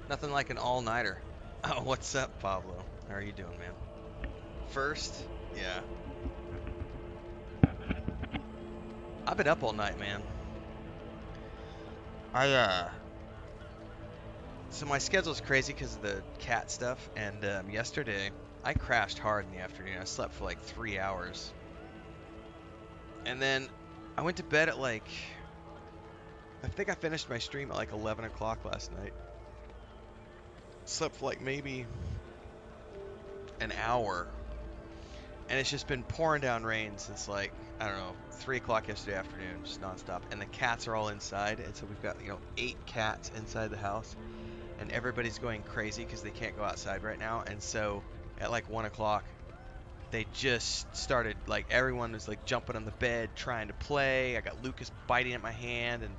Nothing like an all-nighter. Oh, what's up, Pablo? How are you doing, man? First, yeah. I've been up all night, man. So my schedule's crazy because of the cat stuff, and yesterday I crashed hard in the afternoon. I slept for like 3 hours, and then I went to bed at like, I think I finished my stream at like 11 o'clock last night. Slept for like maybe an hour, and it's just been pouring down rain since like, I don't know, 3 o'clock yesterday afternoon, just nonstop. And the cats are all inside, and so we've got 8 cats inside the house, and everybody's going crazy because they can't go outside right now. And so at like 1 o'clock, they just started, like, everyone was like jumping on the bed trying to play. I got Lucas biting at my hand, and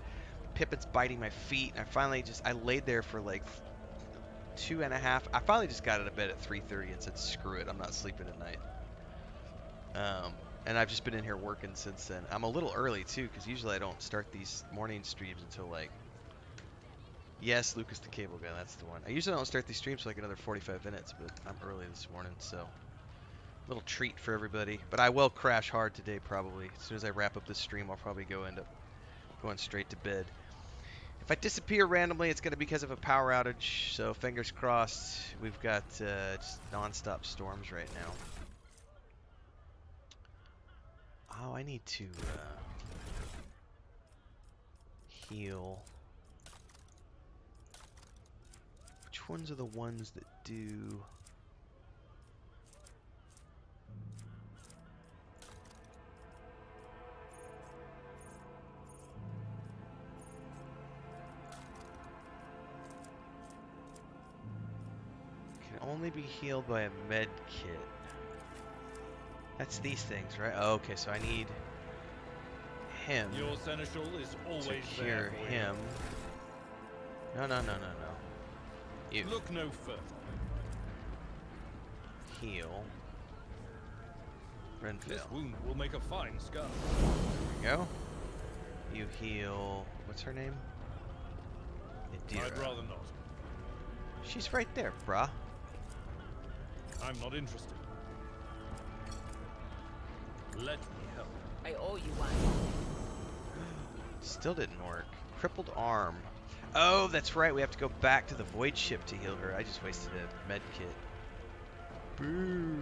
Pippin's biting my feet. And I laid there for like 2.5. I finally just got out of bed at 3:30 and said, screw it, I'm not sleeping tonight. And I've just been in here working since then. I'm a little early too, because usually I don't start these morning streams until like, yes, Lucas the Cable Guy, that's the one. I usually don't start these streams for like another 45 minutes, but I'm early this morning, so little treat for everybody. But I will crash hard today probably. As soon as I wrap up this stream, I'll probably end up going straight to bed. If I disappear randomly, it's going to be because of a power outage, so fingers crossed. We've got just non-stop storms right now. Oh, I need to heal. Which ones are the ones that do... Can only be healed by a med kit. That's these things, right? Oh, okay, so I need him Your seneschal is always to cure him. No. You. Look no further. Heal. Renfail. This wound will make a fine scar. There we go. You heal. What's her name? Idira. I'd rather not. She's right there, brah. I'm not interested. Let me help. I owe you one. Still didn't work. Crippled arm. Oh, that's right. We have to go back to the void ship to heal her. I just wasted a med kit. Boo.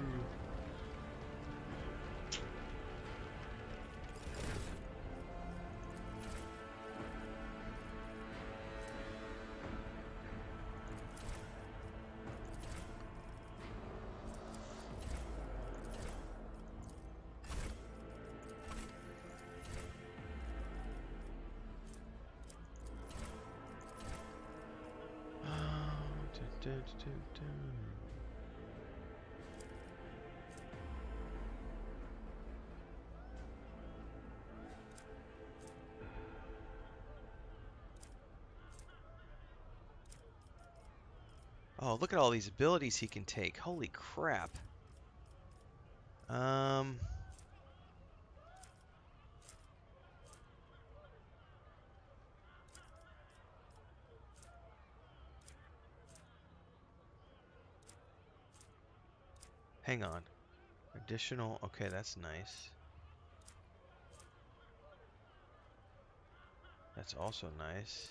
Oh, look at all these abilities he can take. Holy crap. Hang on. Additional, okay, that's nice. That's also nice.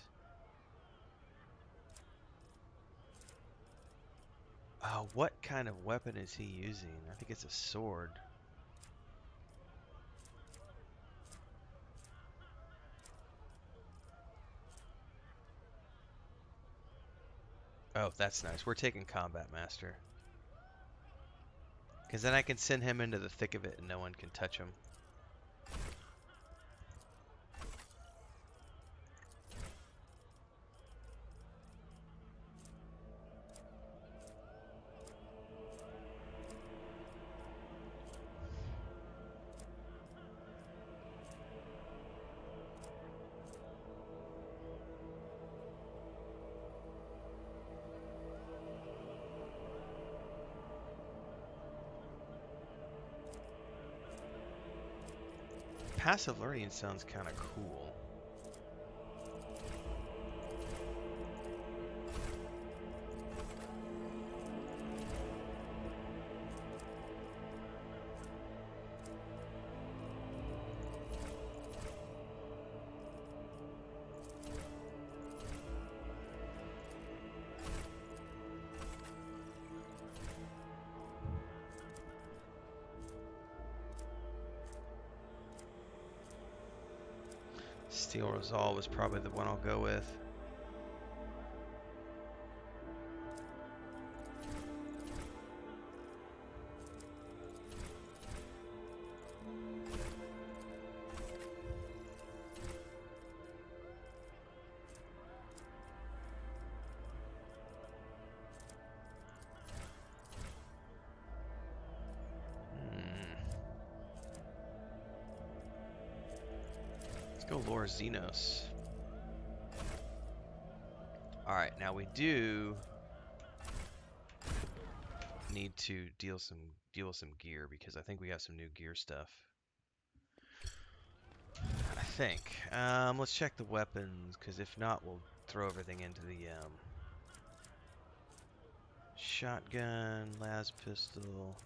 Oh, what kind of weapon is he using? I think it's a sword. Oh, that's nice. We're taking Combat Master. Because then I can send him into the thick of it and no one can touch him. Passive learning sounds kind of cool. Steel Resolve is probably the one I'll go with. Go Lore Xenos. Alright, now we do need to deal with some gear because I think we got some new gear stuff. I think. Let's check the weapons, because if not, we'll throw everything into the shotgun, las pistol.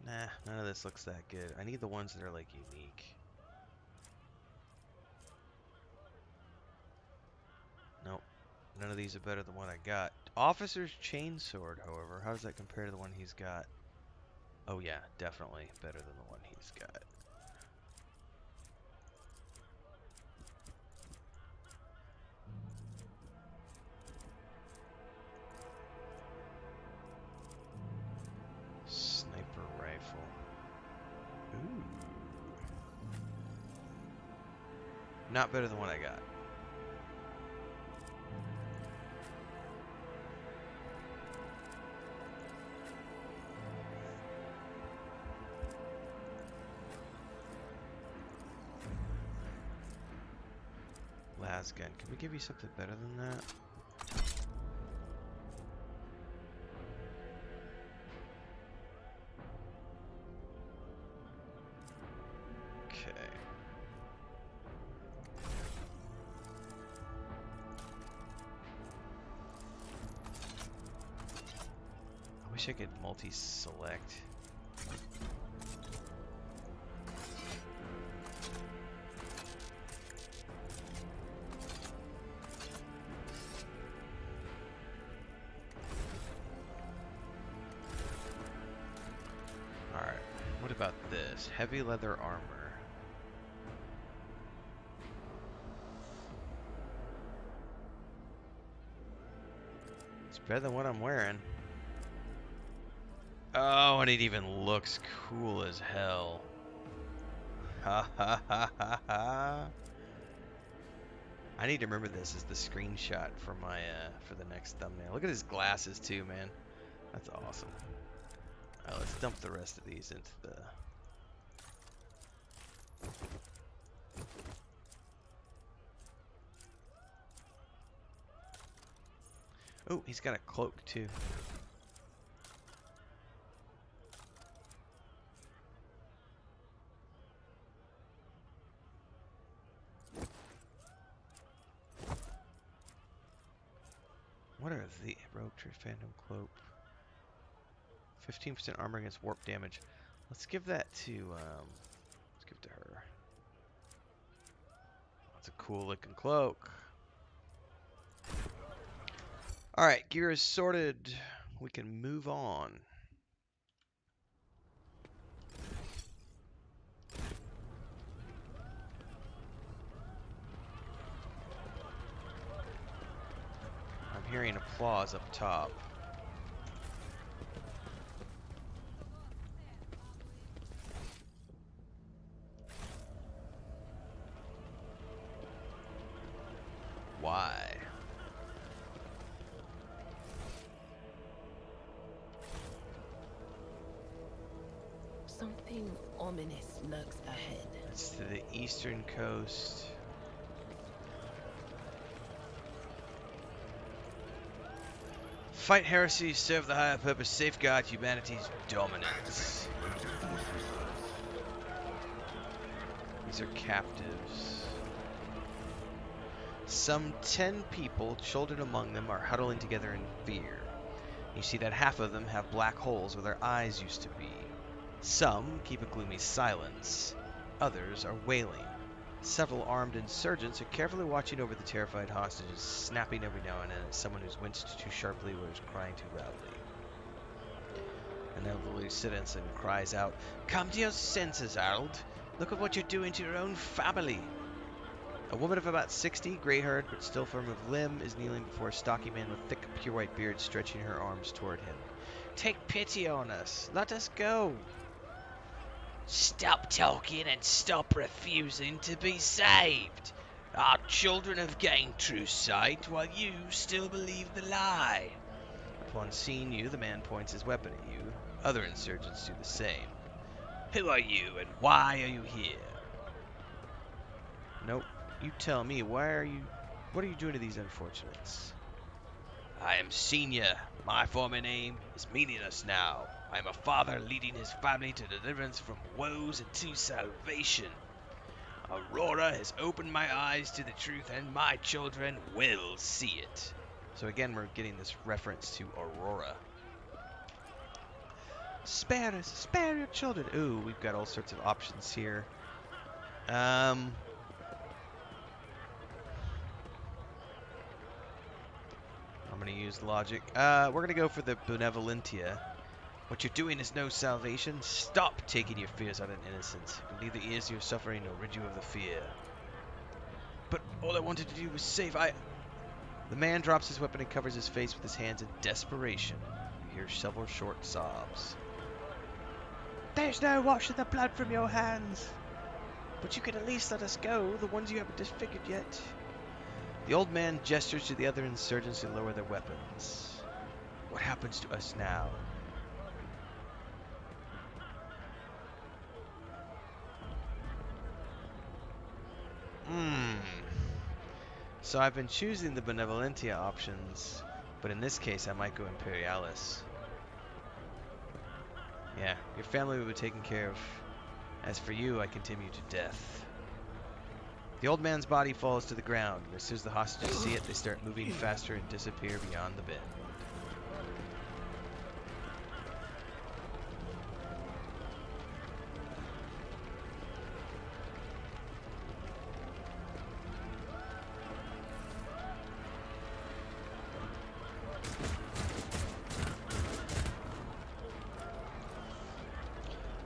Nah, none of this looks that good. I need the ones that are like unique. Nope. None of these are better than what I got. Officer's Chainsword, however, how does that compare to the one he's got? Oh yeah, definitely better than the one he's got. Sniper rifle. Ooh. Not better than what I got. Gun. Can we give you something better than that? Okay. I wish I could multi-select. Heavy leather armor. It's better than what I'm wearing. Oh, and it even looks cool as hell. Ha ha ha ha ha. I need to remember this as the screenshot for my for the next thumbnail. Look at his glasses too, man. That's awesome. Alright, let's dump the rest of these into the oh, he's got a cloak too. What are the Rogue Tree Phantom Cloak? 15% armor against warp damage. Let's give that to let's give it to her. That's a cool looking cloak. Alright, gear is sorted. We can move on. I'm hearing applause up top. Why? Something ominous lurks ahead. It's to the eastern coast. Fight heresy, serve the higher purpose, safeguard humanity's dominance. These are captives. Some 10 people, children among them, are huddling together in fear. You see that half of them have black holes where their eyes used to be. Some keep a gloomy silence. Others are wailing. Several armed insurgents are carefully watching over the terrified hostages, snapping every now and then at someone who's winced too sharply or is crying too loudly. An elderly citizen cries out, "Come to your senses, Harold. Look at what you're doing to your own family. A woman of about 60, gray-haired but still firm of limb, is kneeling before a stocky man with thick, pure white beard, stretching her arms toward him. Take pity on us. Let us go. Stop talking and stop refusing to be saved. Our children have gained true sight while you still believe the lie. Upon seeing you, the man points his weapon at you. Other insurgents do the same. Who are you and why are you here? Nope. You tell me, what are you doing to these unfortunates? I am Senior. My former name is meaningless now. I am a father leading his family to deliverance from woes and to salvation. Aurora has opened my eyes to the truth, and my children will see it. So again, we're getting this reference to Aurora. Spare us, spare your children. Ooh, we've got all sorts of options here. I'm gonna use logic. We're gonna go for the Benevolentia. What you're doing is no salvation. Stop taking your fears out of innocence. It will neither ease your suffering nor rid you of the fear. But all I wanted to do was save. The man drops his weapon and covers his face with his hands in desperation. You hear several short sobs. There's no washing the blood from your hands. But you can at least let us go, the ones you haven't disfigured yet. The old man gestures to the other insurgents to lower their weapons. What happens to us now? So I've been choosing the Benevolentia options, but in this case I might go Imperialis. Yeah, your family will be taken care of. As for you, I continue to death. The old man's body falls to the ground, and as soon as the hostages see it, they start moving faster and disappear beyond the bend.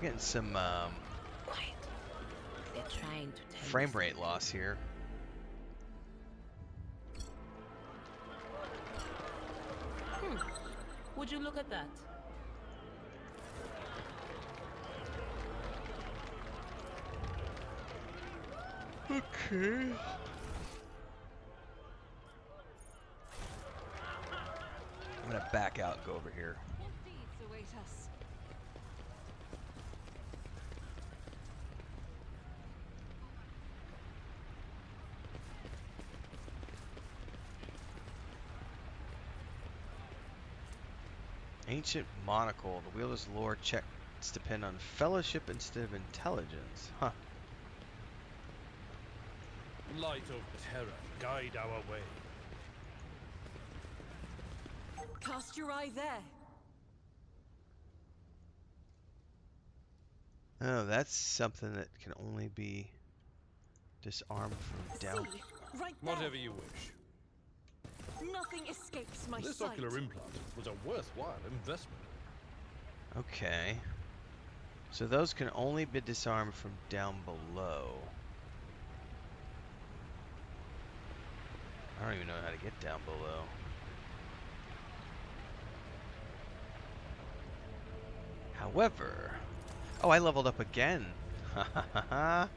Getting some Quiet. They're trying to tell frame us rate something. loss here. Would you look at that? Okay. I'm gonna back out and go over here. Ancient monocle. The wheeler's lore checks depend on fellowship instead of intelligence. Huh. Light of terror, guide our way. Cast your eye there. Oh, that's something that can only be disarmed from down. See, right there. Whatever you wish. Nothing escapes my This sight. ocular implant was a worthwhile investment. Okay. So those can only be disarmed from down below. I don't even know how to get down below. However, oh, I leveled up again. I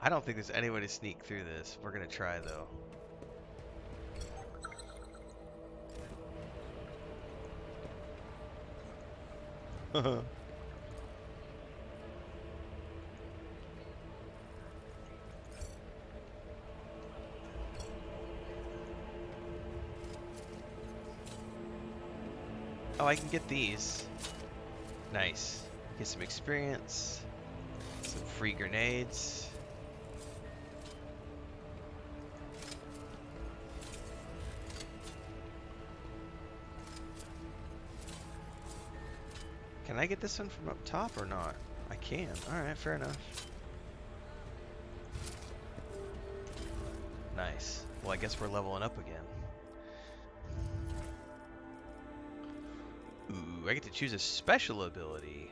don't think there's any way to sneak through this. We're gonna try though. Oh, I can get these. Nice. Get some experience. Some free grenades. Can I get this one from up top or not? I can. Alright, fair enough. Nice. Well, I guess we're leveling up again. Ooh, I get to choose a special ability.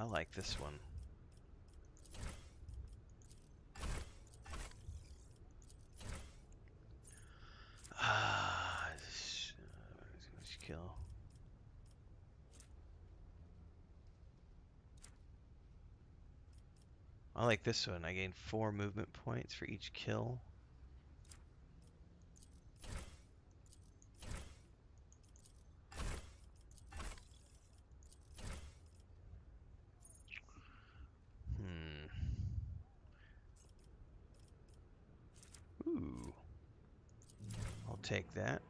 I like this one. Kill. I like this one. I gain 4 movement points for each kill. Ooh. I'll take that.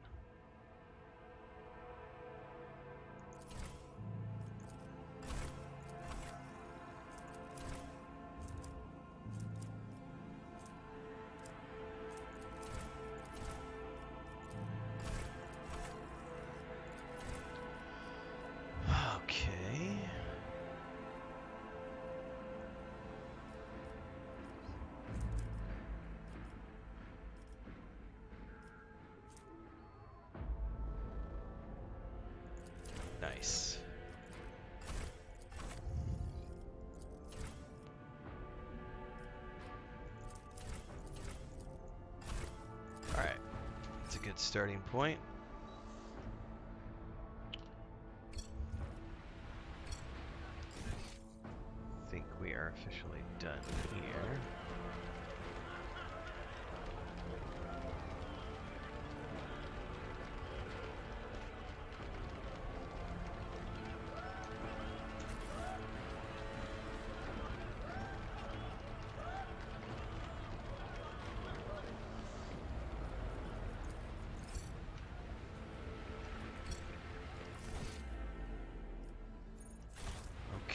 Okay. Nice. All right. That's a good starting point. I think we are officially done here.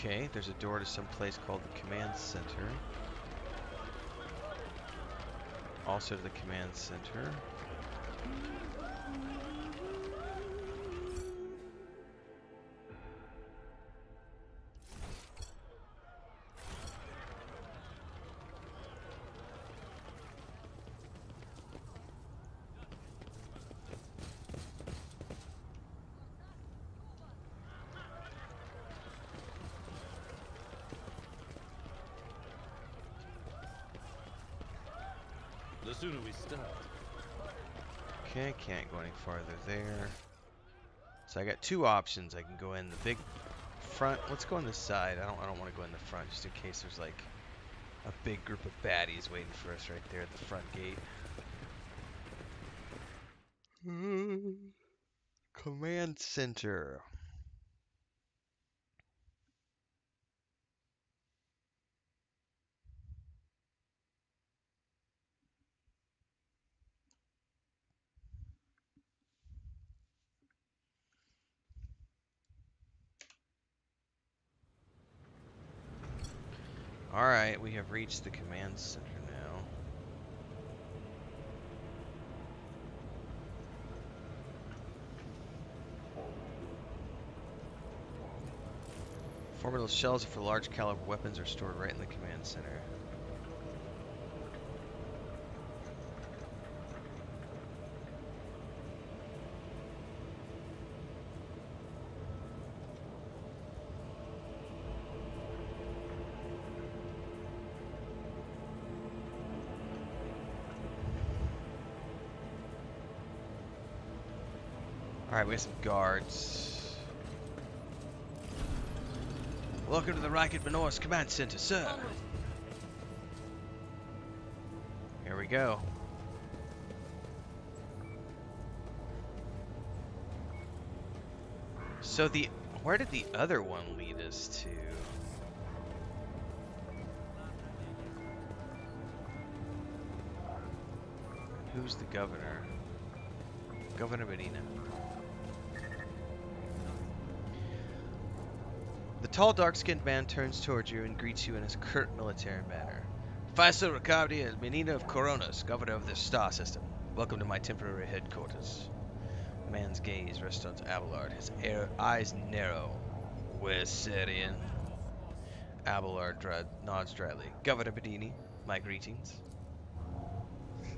Okay, there's a door to some place called the command center. Also to the command center. The sooner we start. Okay, can't go any farther there. So I got 2 options. I can go in the big front. Let's go on this side. I don't want to go in the front just in case there's like a big group of baddies waiting for us right there at the front gate. Command center. Alright, we have reached the command center now. Formidable shells for large caliber weapons are stored right in the command center. Alright, we have some guards. Welcome to the Racket Manoris Command Center, sir. Onward. Here we go. So where did the other one lead us to? Who's the governor? Governor Medina. The tall, dark-skinned man turns towards you and greets you in his curt military manner. Faisal Ricardi El Menina of Coronas, governor of this star system. Welcome to my temporary headquarters. The man's gaze rests on Abelard, his eyes narrow. Where's Syrian? Abelard nods dryly. Governor Bedini, my greetings.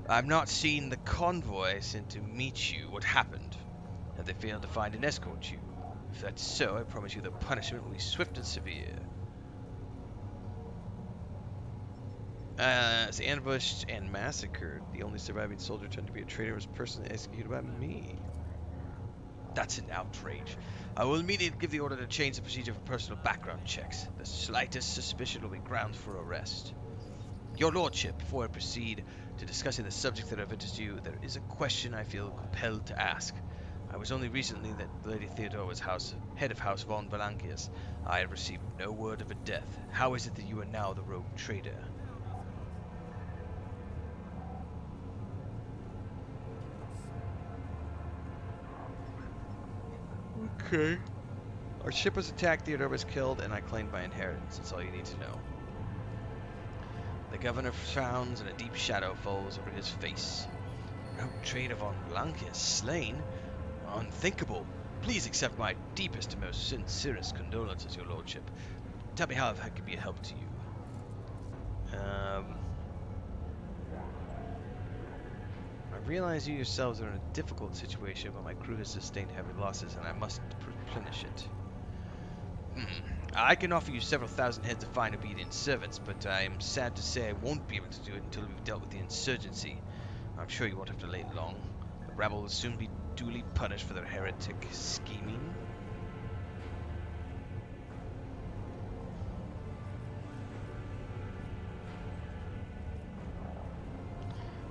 I've not seen the convoy sent to meet you. What happened? Have they failed to find and escort you? If that's so, I promise you the punishment will be swift and severe. As ambushed and massacred, the only surviving soldier turned to be a traitor was personally executed by me. That's an outrage. I will immediately give the order to change the procedure for personal background checks. The slightest suspicion will be grounds for arrest. Your Lordship, before I proceed to discussing the subject that have interested you, there is a question I feel compelled to ask. I was only recently that Lady Theodore was head of House von Valankius. I have received no word of a death. How is it that you are now the rogue traitor? Okay. Our ship was attacked, Theodore was killed, and I claimed my inheritance. That's all you need to know. The governor frowns and a deep shadow falls over his face. Rogue traitor von Valankius slain? Unthinkable. Please accept my deepest and most sincerest condolences, Your Lordship. Tell me how I can be a help to you. I realize you yourselves are in a difficult situation, but my crew has sustained heavy losses, and I must replenish it. I can offer you several thousand heads of fine obedient servants, but I am sad to say I won't be able to do it until we've dealt with the insurgency. I'm sure you won't have to wait long. The rabble will soon be duly punished for their heretic scheming.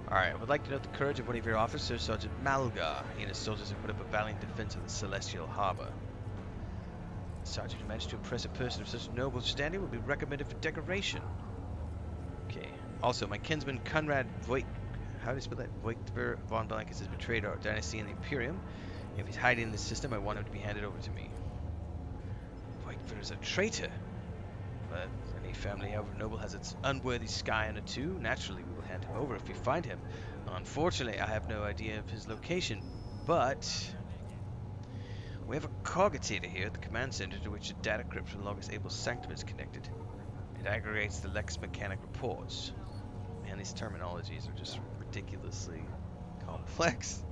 Alright, I would like to note the courage of one of your officers, Sergeant Malgar. He and his soldiers have put up a valiant defense of the Celestial Harbor. Sergeant, who managed to impress a person of such noble standing will be recommended for decoration. Okay. Also, my kinsman Conrad Voigt, how do you spell that? Voigtver von Valankius has betrayed our dynasty and the Imperium. If he's hiding in the system, I want him to be handed over to me. Voigtver is a traitor. But any family, however noble, has its unworthy sky under two. Naturally, we will hand him over if we find him. Unfortunately, I have no idea of his location, but we have a cogitator here at the command center to which a data crypt from Logos Abel's sanctum is connected. It aggregates the Lex Mechanic reports. Man, these terminologies are just ridiculously complex.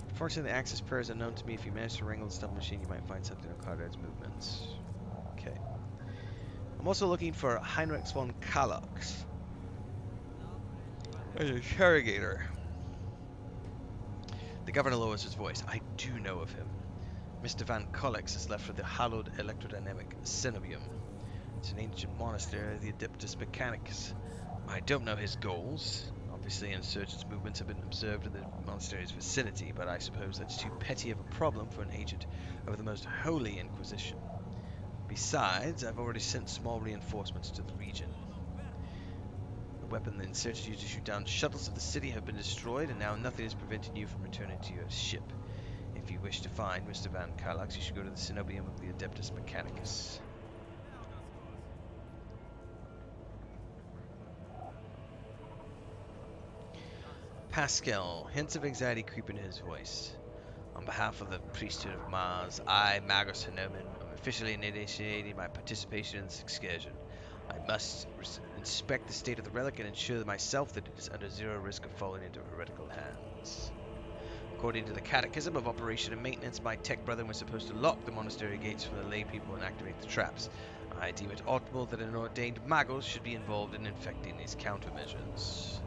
Unfortunately, the access pair is unknown to me. If you manage to wrangle the stuff machine, you might find something on Conrad's movements. Okay. I'm also looking for Heinrich von Kalox. An interrogator. The governor lowers his voice. I do know of him. Mr. Van Kalox is left for the hallowed electrodynamic Cenobium. It's an ancient monastery of the Adeptus Mechanicus. I don't know his goals. Obviously, insurgents' movements have been observed in the monastery's vicinity, but I suppose that's too petty of a problem for an agent of the most holy Inquisition. Besides, I've already sent small reinforcements to the region. The weapon the insurgents used to shoot down shuttles of the city have been destroyed, and now nothing is preventing you from returning to your ship. If you wish to find Mr. Van Kalox, you should go to the Cenobium of the Adeptus Mechanicus. Pascal, hints of anxiety creep into his voice. On behalf of the priesthood of Mars, I, Magus Hanoman, am officially initiating my participation in this excursion. I must inspect the state of the relic and ensure myself that it is under zero risk of falling into heretical hands. According to the Catechism of Operation and Maintenance, my tech brethren were supposed to lock the monastery gates for the lay people and activate the traps. I deem it optimal that an ordained Magus should be involved in infecting these countermeasures.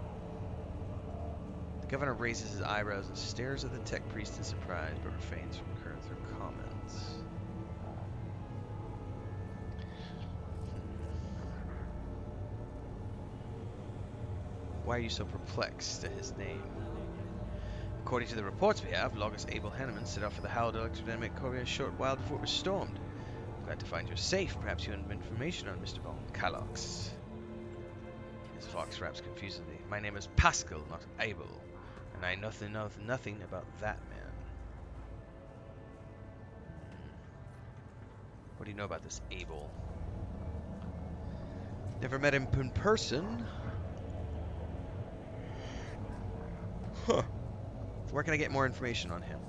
The governor raises his eyebrows and stares at the tech priest in surprise, but refrains from further comments. Why are you so perplexed at his name? According to the reports we have, Logos Abel Hanneman set off for the hallowed electrodynamic corridor a short while before it was stormed. Glad to find you're safe. Perhaps you have information on Mr. von Kalox. His vox raps confusedly. My name is Pascal, not Abel. And I know nothing about that man. What do you know about this Abel? Never met him in person. Huh. Where can I get more information on him?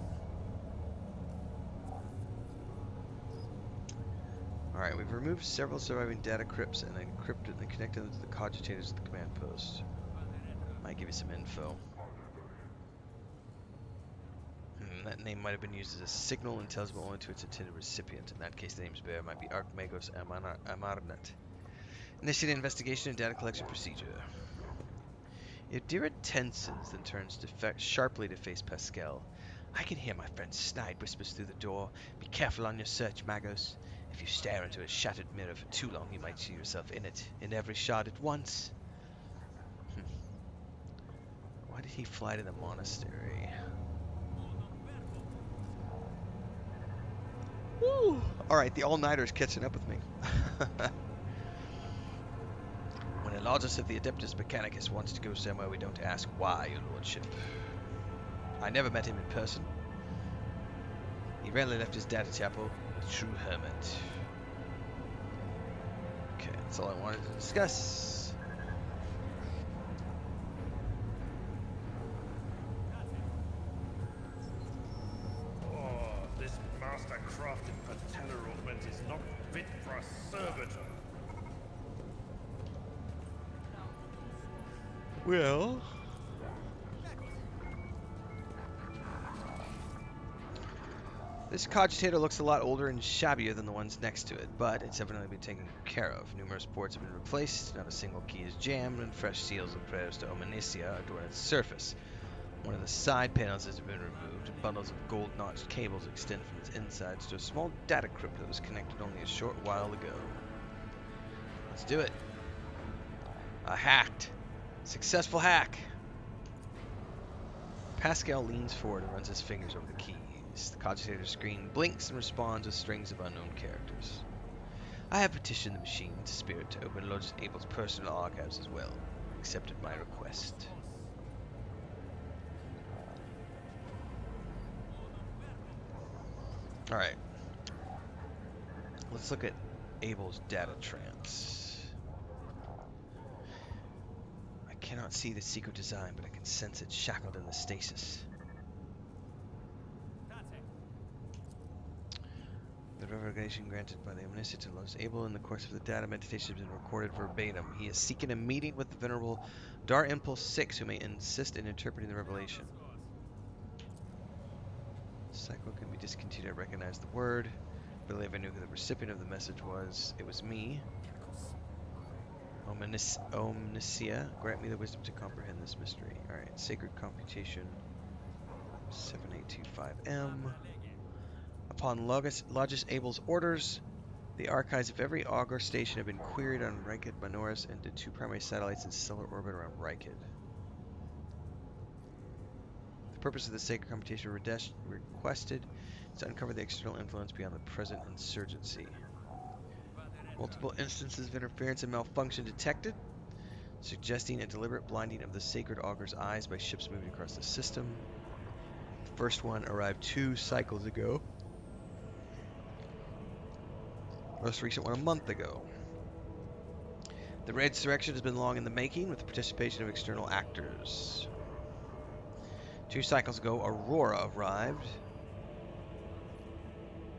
Alright, we've removed several surviving data crypts and encrypted and connected them to the cogitators at the command post. Might give you some info. That name might have been used as a signal intelligible only to its intended recipient. In that case, the name's bearer might be Archmagos Amarnet. Initiate an investigation and data collection procedure. If Dira tenses, then turns sharply to face Pascal. I can hear my friend Snide whispers through the door. Be careful on your search, Magos. If you stare into a shattered mirror for too long, you might see yourself in it, in every shard at once. Why did he fly to the monastery? Woo! Alright, the all-nighter's catching up with me. When a Logis of the Adeptus Mechanicus wants to go somewhere, we don't ask why, your lordship. I never met him in person. He rarely left his data chapel, a true hermit. Okay, that's all I wanted to discuss. Oh, this master-crafted patellar augment is not fit for a servitor. Well, this cogitator looks a lot older and shabbier than the ones next to it, but it's evidently been taken care of. Numerous ports have been replaced, not a single key is jammed, and fresh seals and prayers to Omnicia adorn its surface. One of the side panels has been removed, and bundles of gold-notched cables extend from its insides to a small data crypt that was connected only a short while ago. Let's do it. Hacked. Successful hack. Pascal leans forward and runs his fingers over the keys. The cogitator screen blinks and responds with strings of unknown characters. I have petitioned the machine to spirit to open Logis Abel's personal archives as well. Accepted my request. Alright. Let's look at Abel's data trance. I cannot see the secret design, but I can sense it shackled in the stasis. The revelation granted by the Omniscient to Logis Abel in the course of the data meditation has been recorded verbatim. He is seeking a meeting with the Venerable Dar Impulse 6, who may insist in interpreting the revelation. Cycle can be discontinued. I recognize the word. I believe I knew who the recipient of the message was. It was me. Omnicia, grant me the wisdom to comprehend this mystery. Alright, Sacred Computation 7825M. Upon Logis Abel's orders, the archives of every augur station have been queried on Rykid Manoris and the 2 primary satellites in stellar orbit around Rykid. The purpose of the Sacred Computation requested is to uncover the external influence beyond the present insurgency. Multiple instances of interference and malfunction detected, suggesting a deliberate blinding of the sacred auger's eyes by ships moving across the system. The first one arrived 2 cycles ago. Most recent one a month ago. The Red Insurrection has been long in the making, with the participation of external actors. 2 cycles ago, Aurora arrived.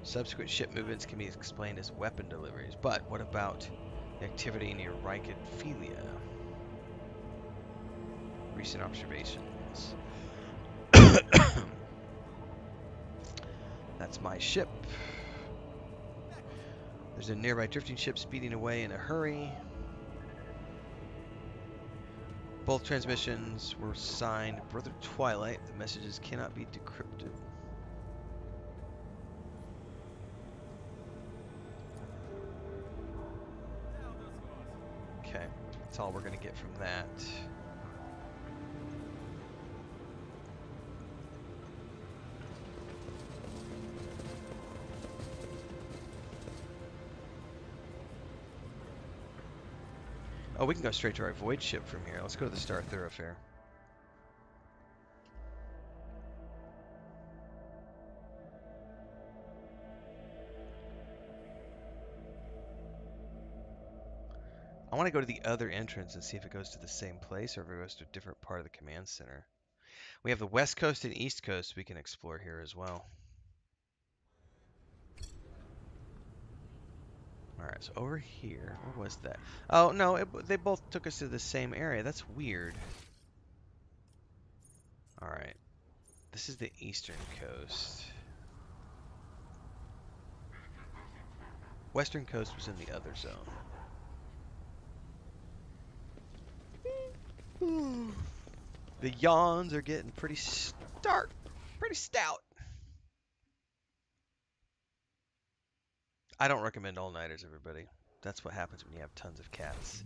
Subsequent ship movements can be explained as weapon deliveries, but what about the activity near Rykid Philia? Recent observations. That's my ship. There's a nearby drifting ship speeding away in a hurry. Both transmissions were signed Brother Twilight. The messages cannot be decrypted. Okay, that's all we're going to get from that. Oh, we can go straight to our void ship from here. Let's go to the Star Thoroughfare. I want to go to the other entrance and see if it goes to the same place or if it goes to a different part of the command center. We have the west coast and east coast we can explore here as well. Alright, so over here, where was that? Oh, no, they both took us to the same area. That's weird. Alright, this is the eastern coast. Western coast was in the other zone. The yawns are getting pretty stout. I don't recommend all-nighters, everybody. That's what happens when you have tons of cats.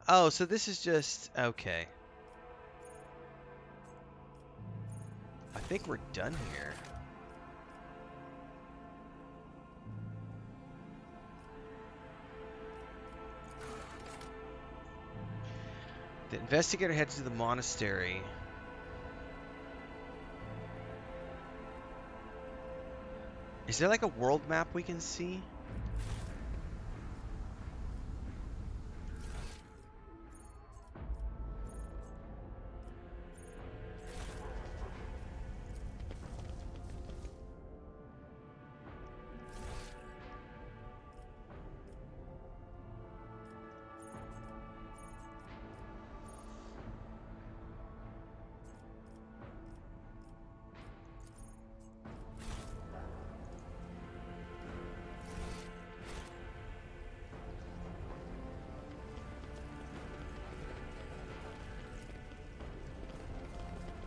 Oh, so this is just... Okay. I think we're done here. The investigator heads to the monastery. Is there like a world map we can see?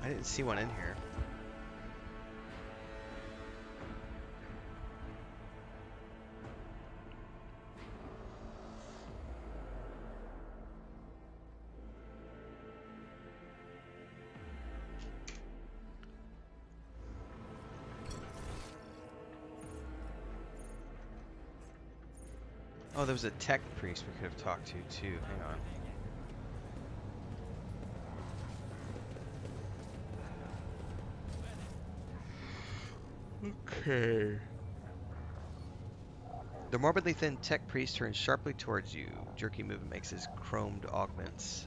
I didn't see one in here. Oh, there was a tech priest we could have talked to too. Hang on. Okay. The morbidly thin tech priest turns sharply towards you. Jerky movement makes his chromed augmetics,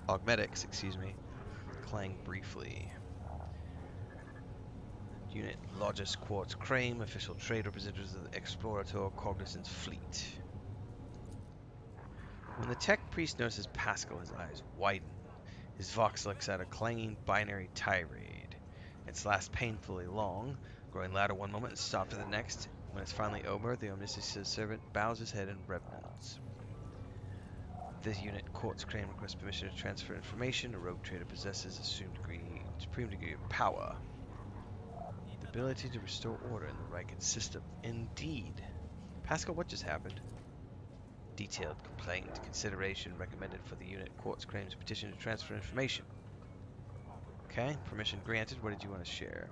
clang briefly. Unit Logis Quartz Crane, official trade representatives of the Explorator Cognizance Fleet. When the tech priest notices Pascal, his eyes widen. His vox lets out a clanging binary tirade. It's lasts painfully long, growing louder one moment and softer the next. When it's finally over, the omniscient servant bows his head in reverence. This unit, Quartz Crane, requests permission to transfer information. A rogue trader possesses a supreme degree of power. The ability to restore order in the Riken system. Indeed. Pascal, what just happened? Detailed complaint. Consideration recommended for the unit. Quartz Crane's petition to transfer information. Okay, permission granted. What did you want to share?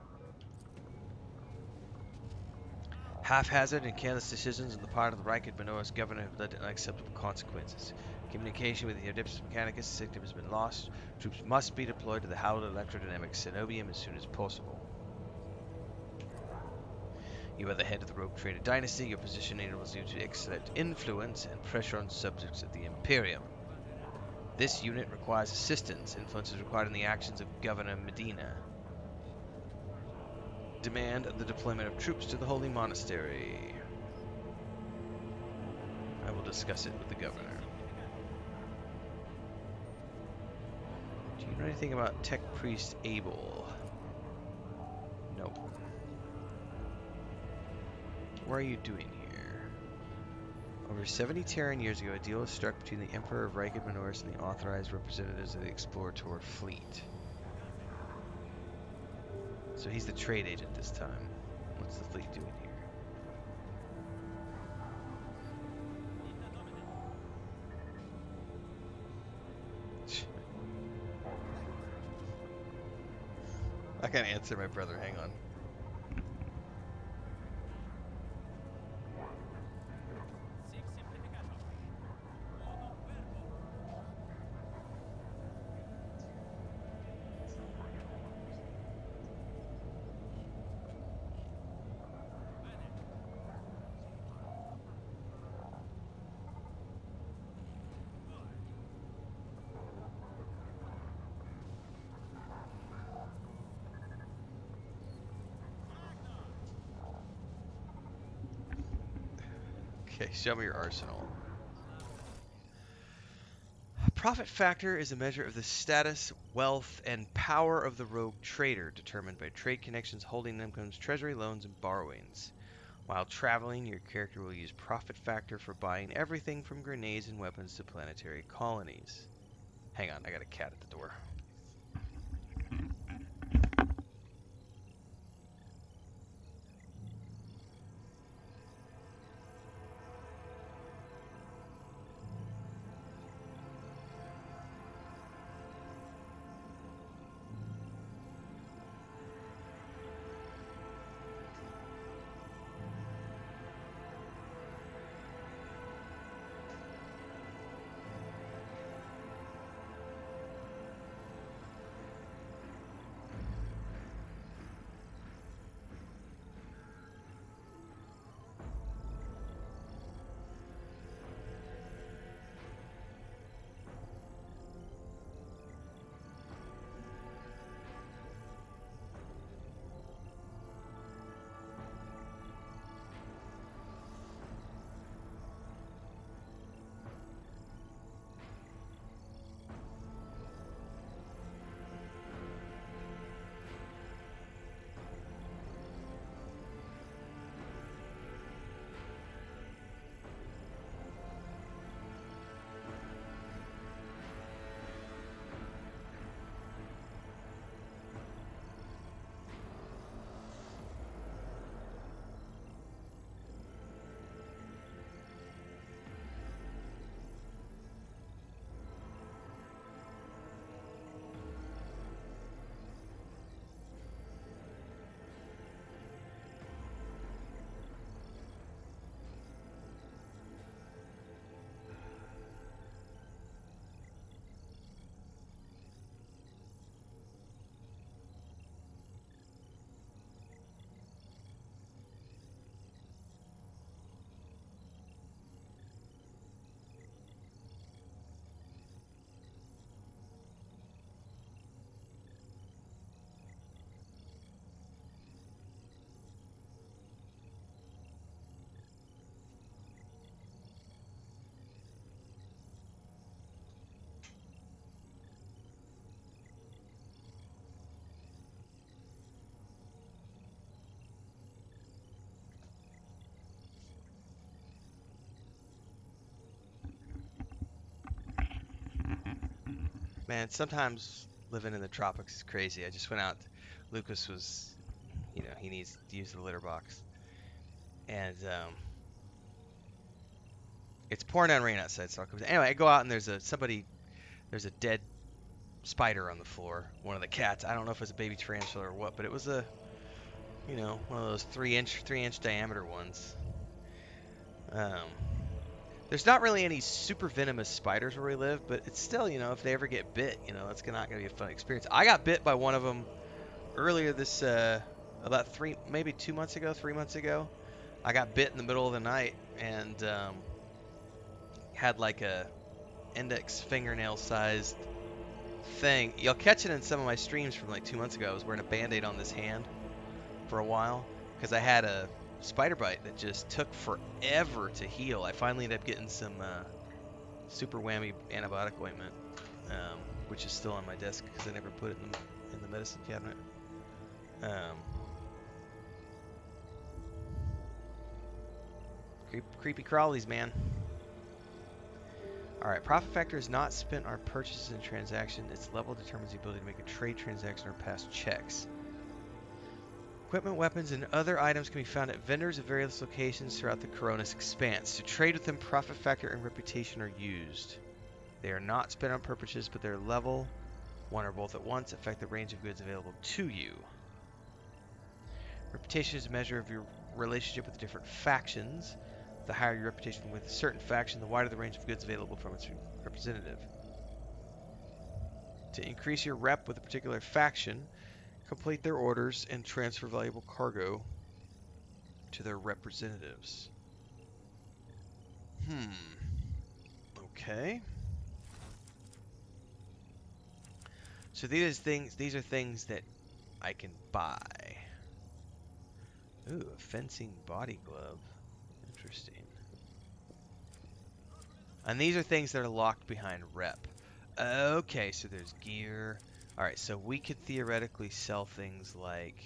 Haphazard and careless decisions on the part of the Riken Minoris governor have led to unacceptable consequences. Communication with the Oedipus Mechanicus system has been lost. Troops must be deployed to the hallowed electrodynamic Cenobium as soon as possible. You are the head of the Rogue Trader dynasty. Your position enables you to exert influence and pressure on subjects of the Imperium. This unit requires assistance. Influence is required in the actions of Governor Medina. Demand the deployment of troops to the Holy Monastery. I will discuss it with the governor. Do you know anything about Tech Priest Abel? Nope. What are you doing here? Over 70 Terran years ago, a deal was struck between the Emperor of Riken Minoris and the authorized representatives of the Explorator fleet. So he's the trade agent this time. What's the fleet doing here? I can't answer my brother, hang on. Okay, show me your arsenal. Profit factor is a measure of the status, wealth, and power of the rogue trader, determined by trade connections, holding incomes, treasury loans, and borrowings. While traveling, your character will use profit factor for buying everything from grenades and weapons to planetary colonies. Hang on, I got a cat at the door. Man, sometimes living in the tropics is crazy. I just went out. Lucas was, you know, he needs to use the litter box. And it's pouring down rain outside, so I'll come. Anyway, I go out and there's a dead spider on the floor. One of the cats. I don't know if it was a baby tarantula or what, but it was a, you know, one of those 3-inch diameter ones. There's not really any super venomous spiders where we live, but it's still, you know, if they ever get bit, you know, it's not going to be a fun experience. I got bit by one of them earlier this, about 3 months ago. I got bit in the middle of the night and had like a index fingernail sized thing. You'll catch it in some of my streams from like 2 months ago. I was wearing a band-aid on this hand for a while because I had a spider bite that just took forever to heal. I finally ended up getting some super whammy antibiotic ointment, which is still on my desk because I never put it in the medicine cabinet. Creepy crawlies, man. Alright, profit factor is not spent on purchases and transaction. Its level determines the ability to make a trade transaction or pass checks. Equipment, weapons, and other items can be found at vendors at various locations throughout the Coronis Expanse. To trade with them, profit factor and reputation are used. They are not spent on purchases, but their level, one or both at once, affect the range of goods available to you. Reputation is a measure of your relationship with different factions. The higher your reputation with a certain faction, the wider the range of goods available from its representative. To increase your rep with a particular faction, complete their orders and transfer valuable cargo to their representatives. Okay. So these are things that I can buy. Ooh, a fencing body glove. Interesting. And these are things that are locked behind rep. Okay, so there's gear. Alright, so we could theoretically sell things like...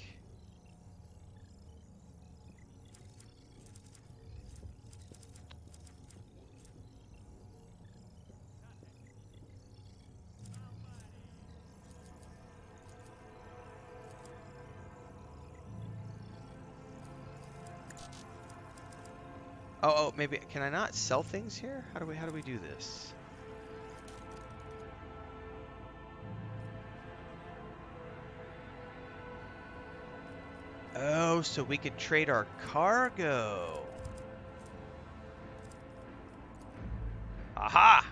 Oh, maybe, can I not sell things here? How do we do this? Oh, so we could trade our cargo. Aha!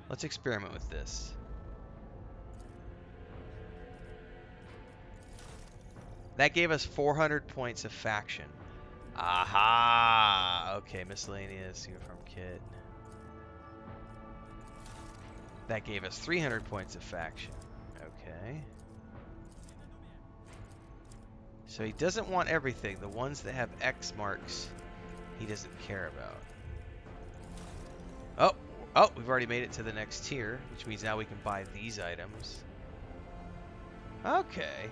Let's experiment with this. That gave us 400 points of faction. Aha! Okay, miscellaneous uniform kit. That gave us 300 points of faction. Okay. So he doesn't want everything. The ones that have X marks, he doesn't care about. Oh, we've already made it to the next tier, which means now we can buy these items. Okay.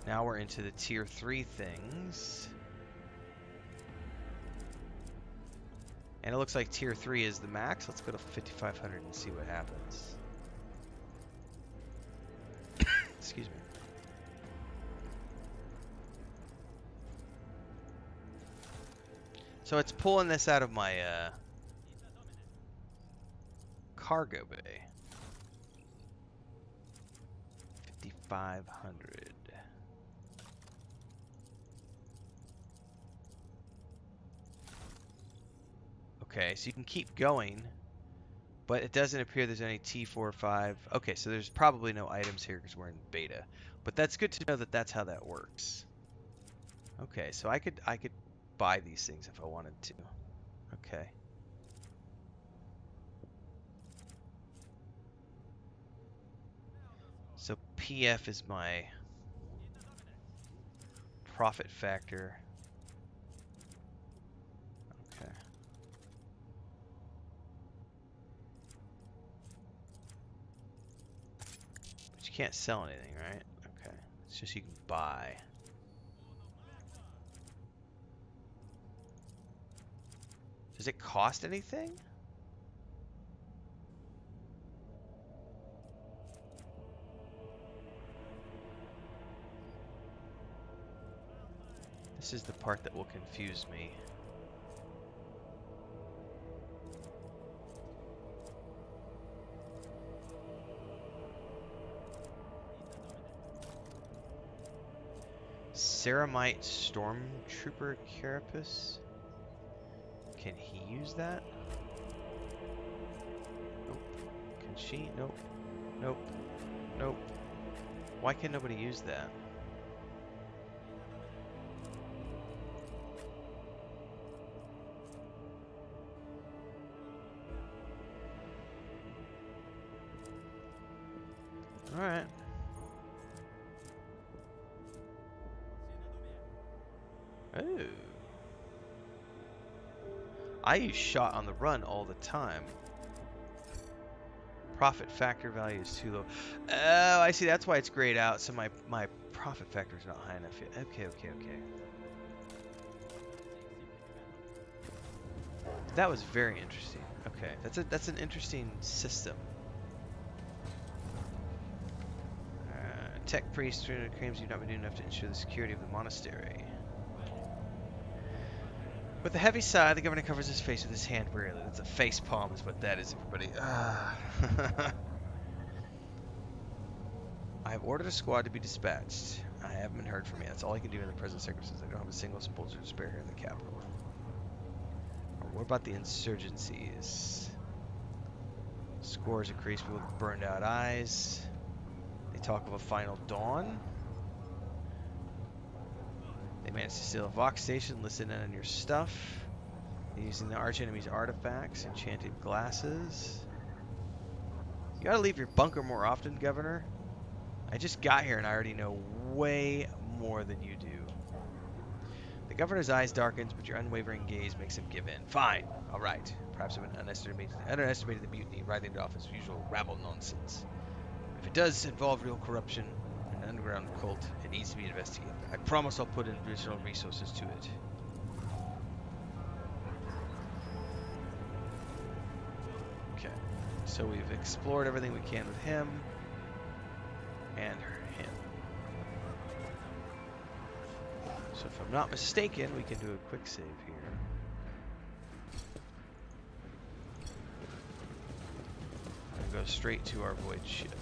Now we're into the tier 3 things. And it looks like tier 3 is the max. Let's go to 5,500 and see what happens. Excuse me. So it's pulling this out of my cargo bay. 5,500. Okay, so you can keep going, but it doesn't appear there's any T45. Okay, so there's probably no items here because we're in beta, but that's good to know that that's how that works. Okay, so I could buy these things if I wanted to. Okay. So PF is my profit factor. Okay. But you can't sell anything, right? Okay, It's just you can buy. Does it cost anything? This is the part that will confuse me. Ceramite Stormtrooper Carapace? Can he use that? Nope. Can she? Nope. Nope. Nope. Why can nobody use that? Alright. Oh. I use shot on the run all the time. Profit factor value is too low. Oh, I see. That's why it's grayed out. So my profit factor is not high enough yet. Okay, okay, okay. That was very interesting. Okay, that's an interesting system. Tech priest claims you've not been doing enough to ensure the security of the monastery. With a heavy sigh, the governor covers his face with his hand wearily. That's a face palm, is what that is, everybody. I have ordered a squad to be dispatched. I haven't been heard from yet. That's all I can do in the present circumstances. I don't have a single soldier to spare here in the capital. What about the insurgencies? Scores increase, people with burned out eyes. They talk of a final dawn. They managed to steal a Vox station, listen in on your stuff. They're using the archenemy's artifacts, enchanted glasses. You gotta leave your bunker more often, Governor. I just got here and I already know way more than you do. The Governor's eyes darkens, but your unwavering gaze makes him give in. Fine, alright. Perhaps I've underestimated the mutiny, writing it off as usual rabble nonsense. If it does involve real corruption and an underground cult, it needs to be investigated. I promise I'll put in additional resources to it. Okay, so we've explored everything we can with him and him. So if I'm not mistaken, we can do a quick save here. And go straight to our void ship.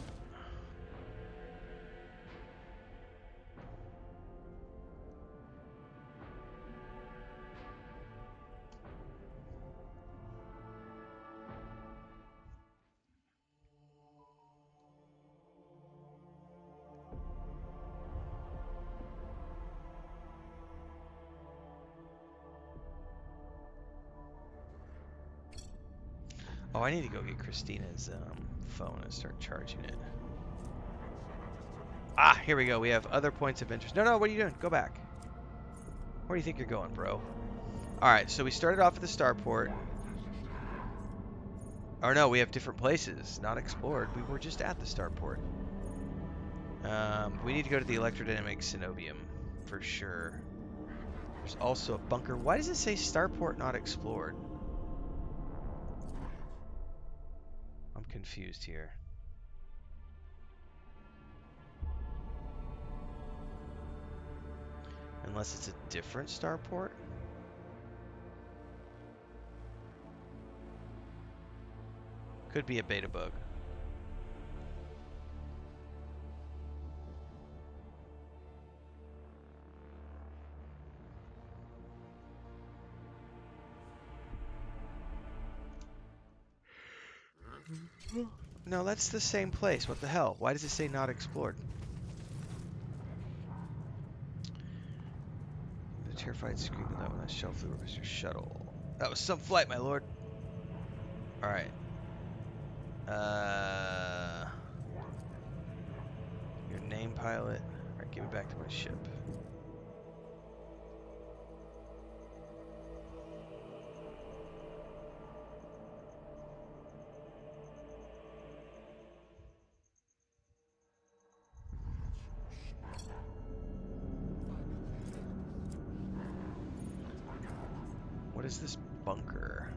Oh, I need to go get Christina's phone and start charging it. Ah, here we go. We have other points of interest. No, what are you doing? Go back. Where do you think you're going, bro? Alright, so we started off at the starport. Or no, we have different places. Not explored. We were just at the starport. We need to go to the electrodynamic cenobium for sure. There's also a bunker. Why does it say starport not explored? I'm confused here. Unless it's a different starport? Could be a beta bug. No, that's the same place. What the hell? Why does it say not explored? The terrified scream of that when I shell flew over your shuttle. That was some flight, my lord. Alright. Your name, pilot. Alright, give me back to my ship. What is this bunker?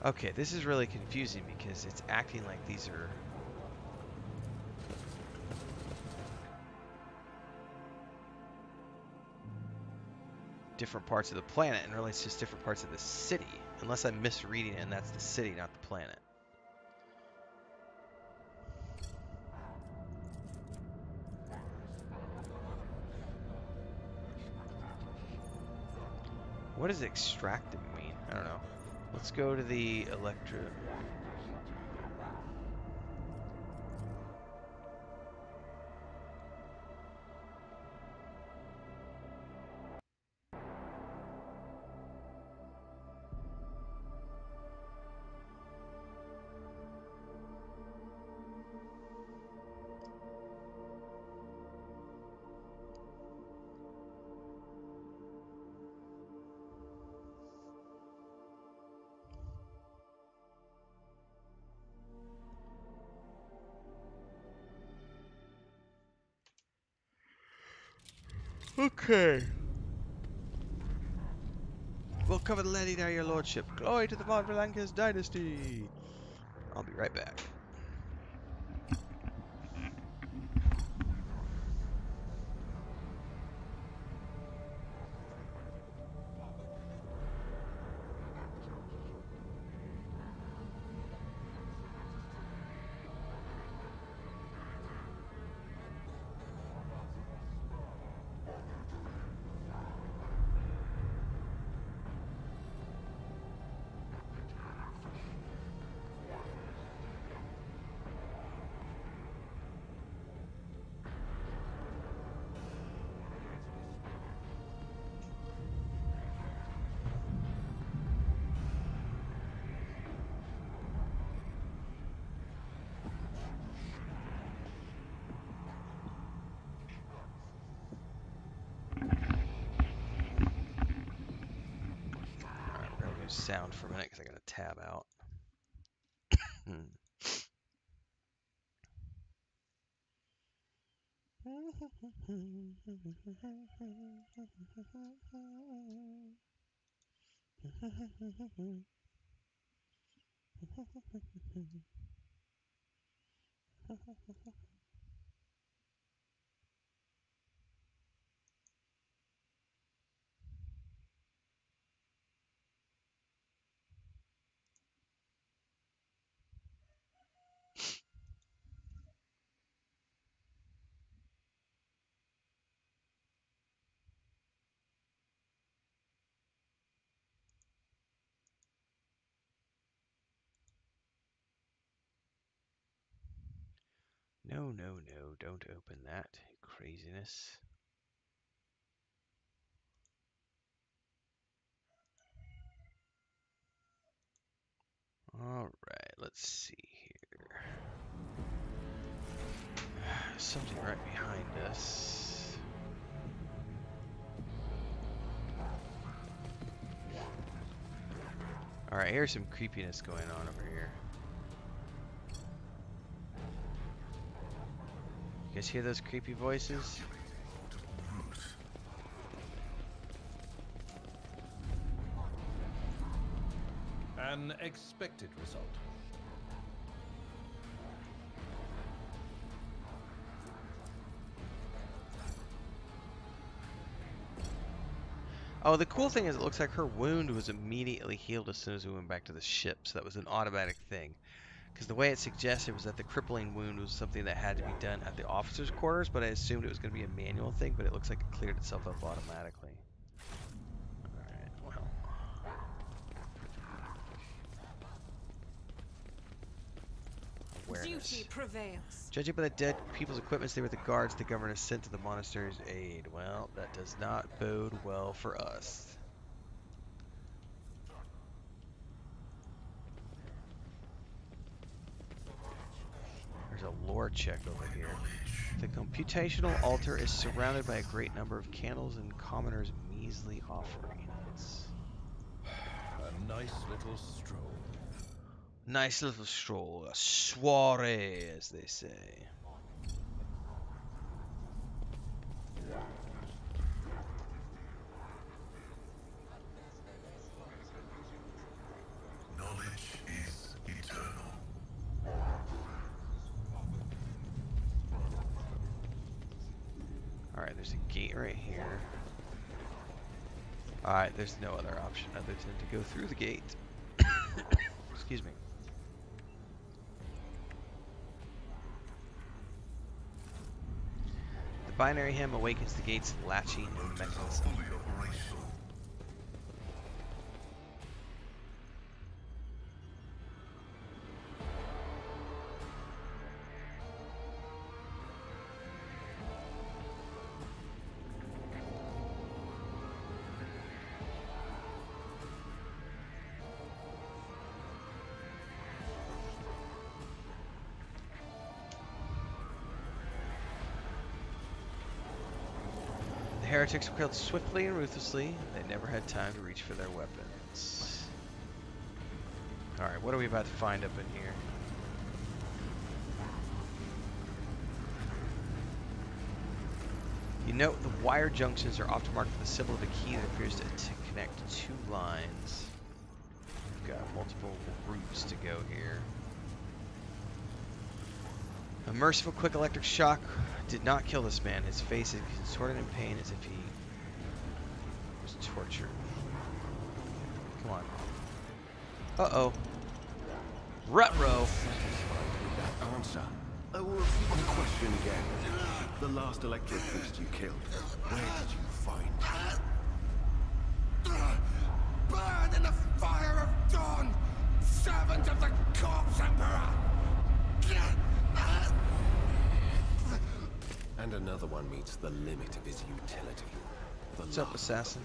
Okay, this is really confusing because it's acting like these are different parts of the planet, and really it's just different parts of the city. Unless I'm misreading it and that's the city, not the planet. What does extractive mean? I don't know. Let's go to the electro... Okay. We'll cover the lady now, your lordship. Glory to the Von dynasty. I'll be right back. Sound for a minute because I got to tab out. No, no, no, don't open that. Craziness. Alright, let's see here. Something right behind us. Alright, here's some creepiness going on over here. You guys hear those creepy voices? An expected result. Oh, the cool thing is it looks like her wound was immediately healed as soon as we went back to the ship, so that was an automatic thing. Because the way it suggested was that the crippling wound was something that had to be done at the officer's quarters, but I assumed it was going to be a manual thing, but it looks like it cleared itself up automatically. Alright, well. Awareness. Duty prevails. Judging by the dead people's equipments, they were the guards the governor sent to the monastery's aid. Well, that does not bode well for us. There's a lore check over here. The computational altar is surrounded by a great number of candles and commoners' measly offerings. A nice little stroll. Nice little stroll. A soiree, as they say. Knowledge is eternal. Alright, there's a gate right here. Alright, there's no other option other than to go through the gate. Excuse me. The binary hymn awakens the gate's latching mechanism. Fully operational. The heretics were killed swiftly and ruthlessly. They never had time to reach for their weapons. Alright, what are we about to find up in here? You note the wire junctions are often marked with the symbol of a key that appears to connect two lines. We've got multiple routes to go here. A merciful quick electric shock did not kill this man. His face is contorted in pain as if he was tortured. Come on. Uh-oh. Ruh-roh. Answer. I will repeat the question again. The last electric beast you killed, where did you find it? Burn in the fire of dawn, servant of the corpse emperor. And another one meets the limit of his utility. The What's up, last. assassin?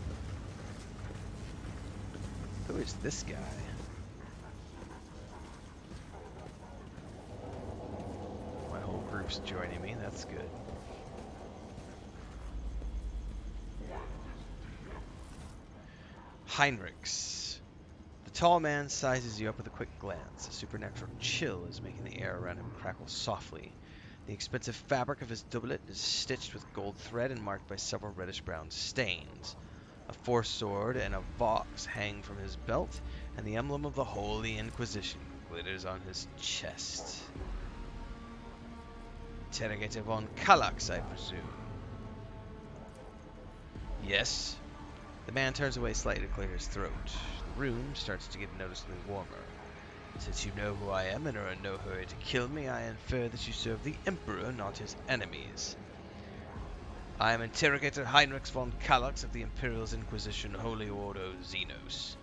Who is this guy? My whole group's joining me. That's good. Heinrichs. The tall man sizes you up with a quick glance. A supernatural chill is making the air around him crackle softly. The expensive fabric of his doublet is stitched with gold thread and marked by several reddish-brown stains. A force sword and a vox hang from his belt, and the emblem of the Holy Inquisition glitters on his chest. Interrogator von Kallax, I presume. Yes. The man turns away slightly to clear his throat. The room starts to get noticeably warmer. Since you know who I am and are in no hurry to kill me, I infer that you serve the Emperor, not his enemies. I am Interrogator Heinrich von Kallax of the Imperial's Inquisition Holy Ordo Xenos.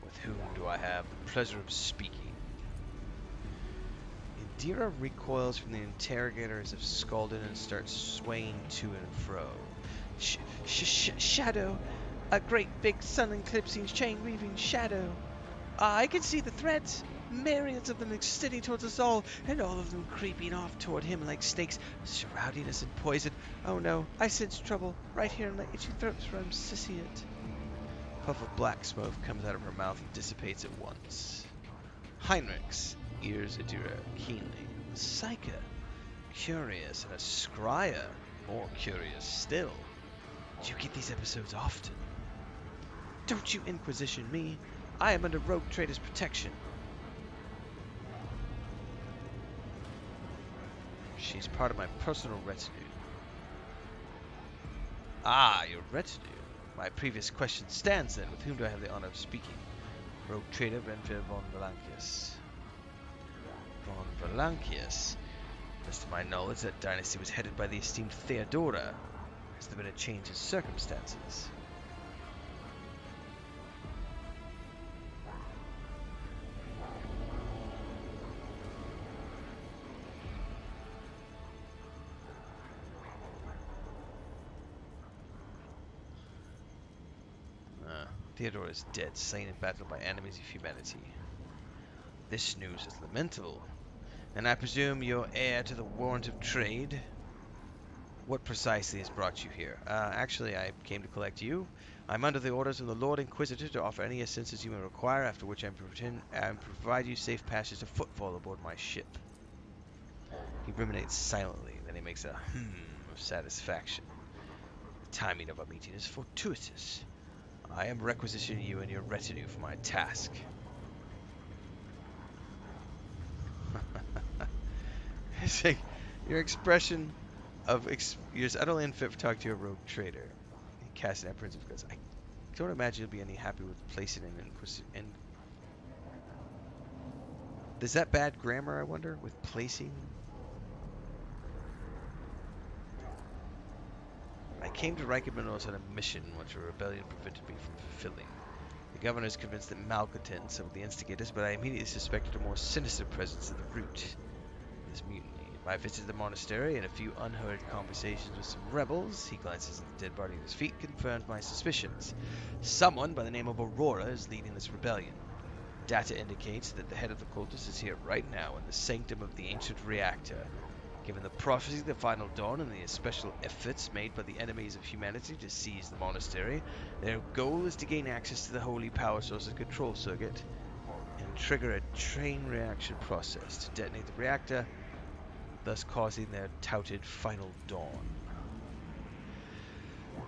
With whom do I have the pleasure of speaking? Indira recoils from the interrogator as if scalded and starts swaying to and fro. Shadow! A great big sun-eclipsing, chain-weaving shadow! I can see the threads! Myriads of them extending towards us all, and all of them creeping off toward him like snakes, surrounding us in poison. Oh no, I sense trouble, right here in my itchy throat where I'm sissy it. A puff of black smoke comes out of her mouth and dissipates at once. Heinrichs ears Adira keenly. Psyche, curious, and a scryer, more curious still. Do you get these episodes often? Don't you Inquisition me. I am under rogue trader's protection. She's part of my personal retinue. Ah, your retinue. My previous question stands then. With whom do I have the honor of speaking? Rogue trader Renfail von Valancius. Von Valancius. Best to my knowledge, that dynasty was headed by the esteemed Theodora. Has there been a change in circumstances? Theodora is dead, slain in battle by enemies of humanity. This news is lamentable. And I presume you're heir to the warrant of trade? What precisely has brought you here? Actually, I came to collect you. I'm under the orders of the Lord Inquisitor to offer any assistance you may require, after which I provide you safe passage to footfall aboard my ship. He ruminates silently, then he makes a of satisfaction. The timing of our meeting is fortuitous. I am requisitioning you and your retinue for my task. It's like your expression of you're utterly unfit for talking to a rogue trader. He casts an apprehensive glance. I don't imagine you'll be any happy with placing an inquisition. Is that bad grammar, I wonder, with placing? I came to Reicheminerals on a mission which a rebellion prevented me from fulfilling. The governor is convinced that malcontents some of the instigators, but I immediately suspected a more sinister presence at the root of this mutiny. I visited the monastery and a few unheard conversations with some rebels. He glances at the dead body at his feet, confirms my suspicions. Someone by the name of Aurora is leading this rebellion. Data indicates that the head of the cultists is here right now in the sanctum of the ancient reactor. Given the prophecy of the final dawn and the special efforts made by the enemies of humanity to seize the monastery, their goal is to gain access to the holy power source's control circuit and trigger a chain reaction process to detonate the reactor, thus causing their touted final dawn.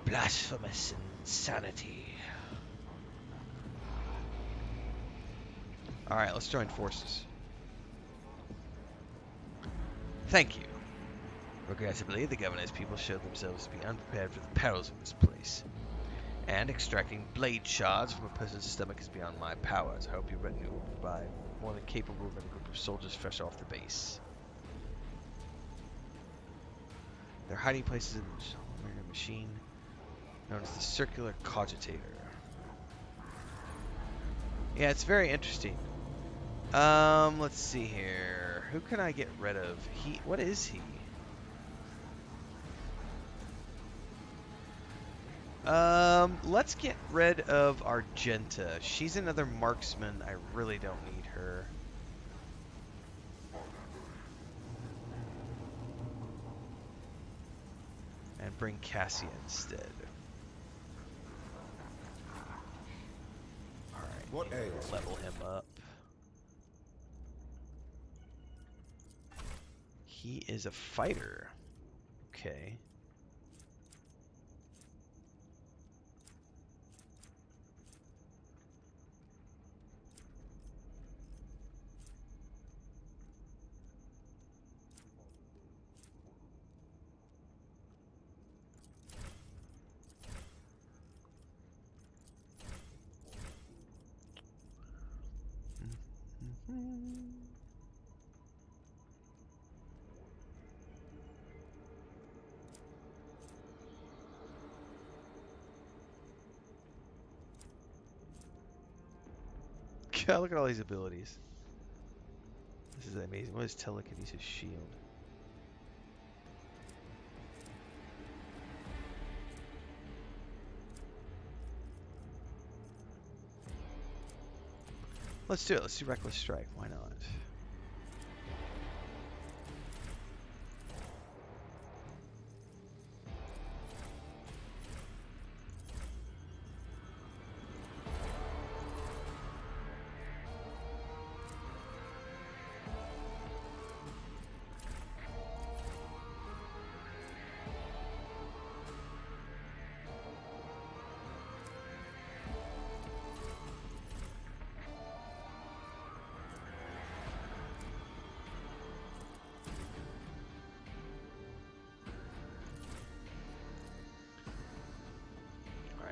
Blasphemous insanity. Alright, let's join forces. Thank you. Regrettably, the governor's people showed themselves to be unprepared for the perils of this place. And extracting blade shards from a person's stomach is beyond my powers. I hope your retinue will provide more than capable than a group of soldiers fresh off the base. Their hiding places in the machine known as the circular cogitator. Yeah, it's very interesting. Let's see here. Who can I get rid of? What is he? Let's get rid of Argenta. She's another marksman. I really don't need her. And bring Cassia instead. Alright, What ails? level him up. He is a fighter. Okay. God, look at all these abilities. This is amazing. What is telekinesis shield? Let's do it. Let's do Reckless Strike. Why not?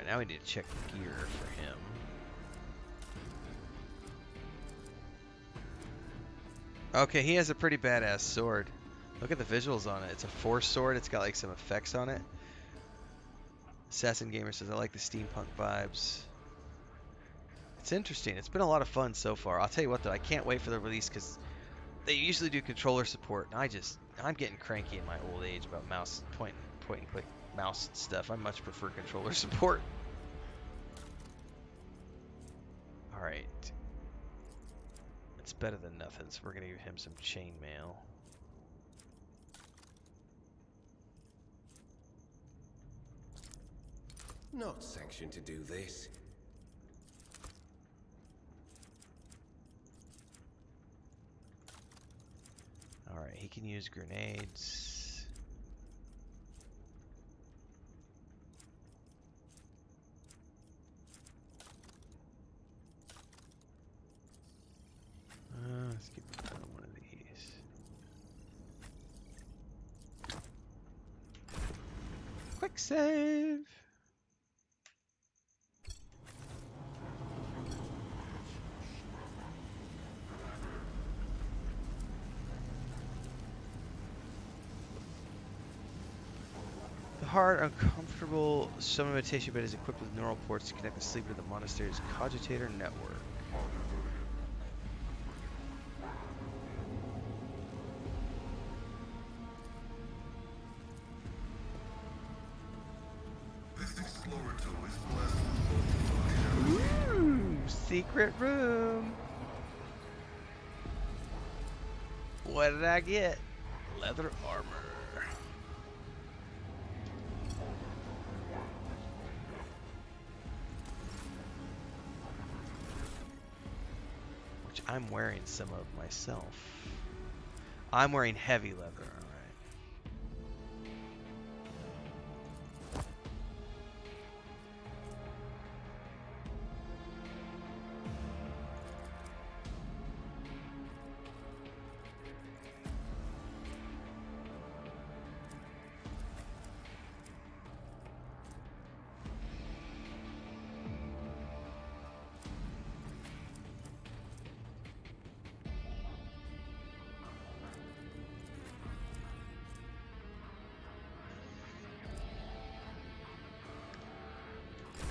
Now we need to check the gear for him. Okay, he has a pretty badass sword. Look at the visuals on it. It's a force sword. It's got like some effects on it. Assassin Gamer says, I like the steampunk vibes. It's interesting. It's been a lot of fun so far. I'll tell you what though, I can't wait for the release because they usually do controller support. And I'm getting cranky in my old age about mouse point and click mouse stuff. I much prefer controller support. Alright. Let's better than nothing, so we're gonna give him some chainmail. Not sanctioned to do this. Alright, he can use grenades. Let's give him one of these. Quick save! The hard, uncomfortable some imitation bed is equipped with neural ports to connect the sleeper to the monastery's cogitator network. Ooh, secret room. What did I get? Leather armor. Which I'm wearing some of myself. I'm wearing heavy leather, alright.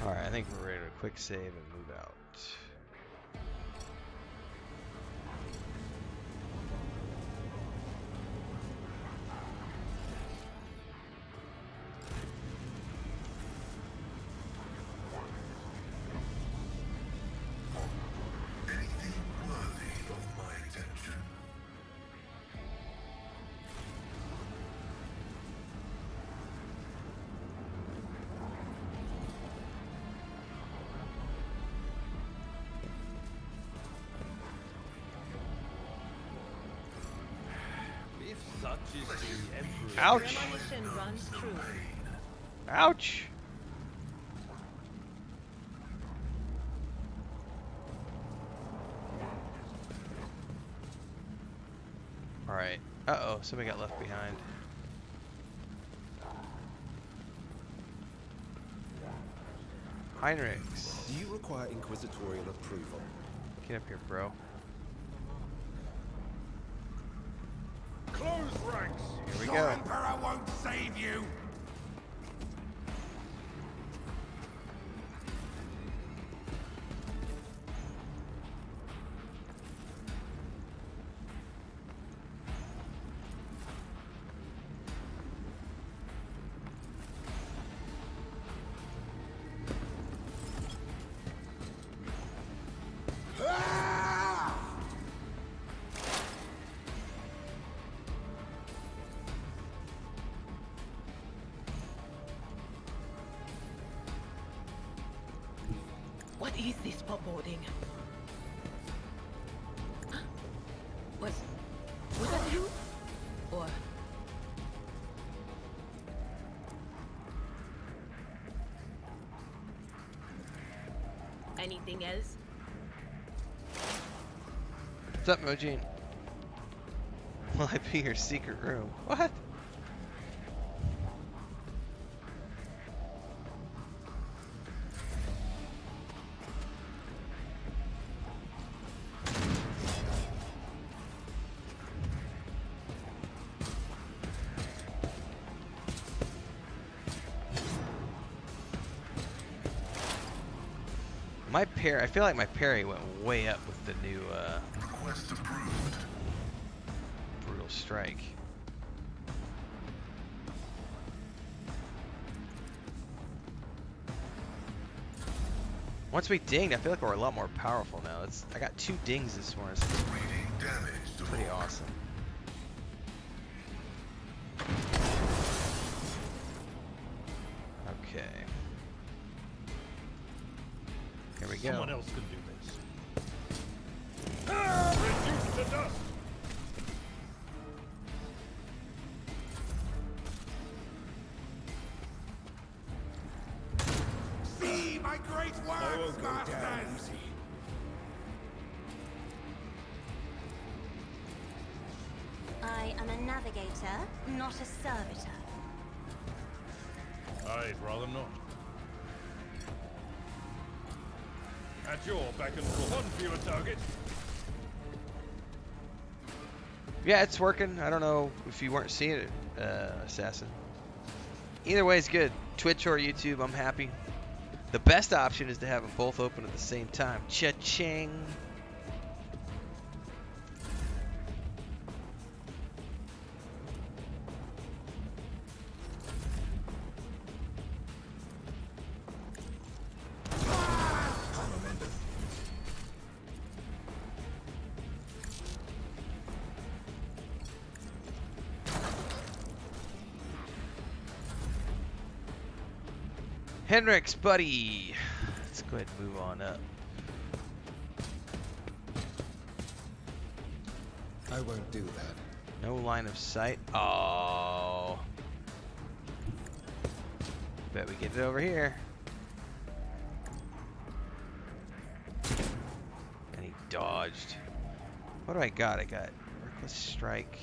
Alright, I think we're ready to quick save and move out. Anything worthy of my attention? If such is the Emperor. Ouch! Premonition runs true. Ouch! Alright. Uh-oh, somebody got left behind. Heinrichs. Do you require inquisitorial approval? Get up here, bro. Close ranks! Here we Your go. Emperor won't save you! What is this foreboding? Was that you? Or anything else? What's up, Mojin? Will I be your secret room? What? My parry, I feel like my parry went way up with the new Request approved. brutal strike. Once we dinged, I feel like we're a lot more powerful now. I got 2 dings this morning. Reading damage to Pretty awesome. Okay. Here we go. Someone else can do this. Reduced to dust! See my great works, masters! I am a navigator, not a servitor. I'd rather not. At your beck and call. One fewer target. Yeah, it's working. I don't know if you weren't seeing it, Assassin. Either way is good. Twitch or YouTube, I'm happy. The best option is to have them both open at the same time. Cha-ching. Henrik's buddy. Let's go ahead and move on up. I won't do that. No line of sight. Oh. Bet we get it over here. And he dodged. What do I got? I got Reckless Strike.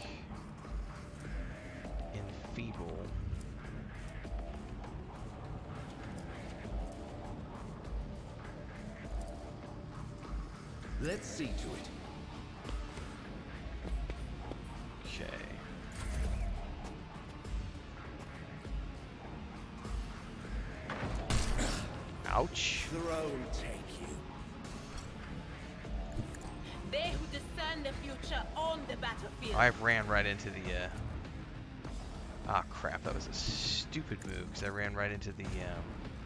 Enfeeble. Let's see to it. Okay. Ouch. Throne take you. They who discern the future on the battlefield. I ran right into the ah crap, that was a stupid move because I ran right into the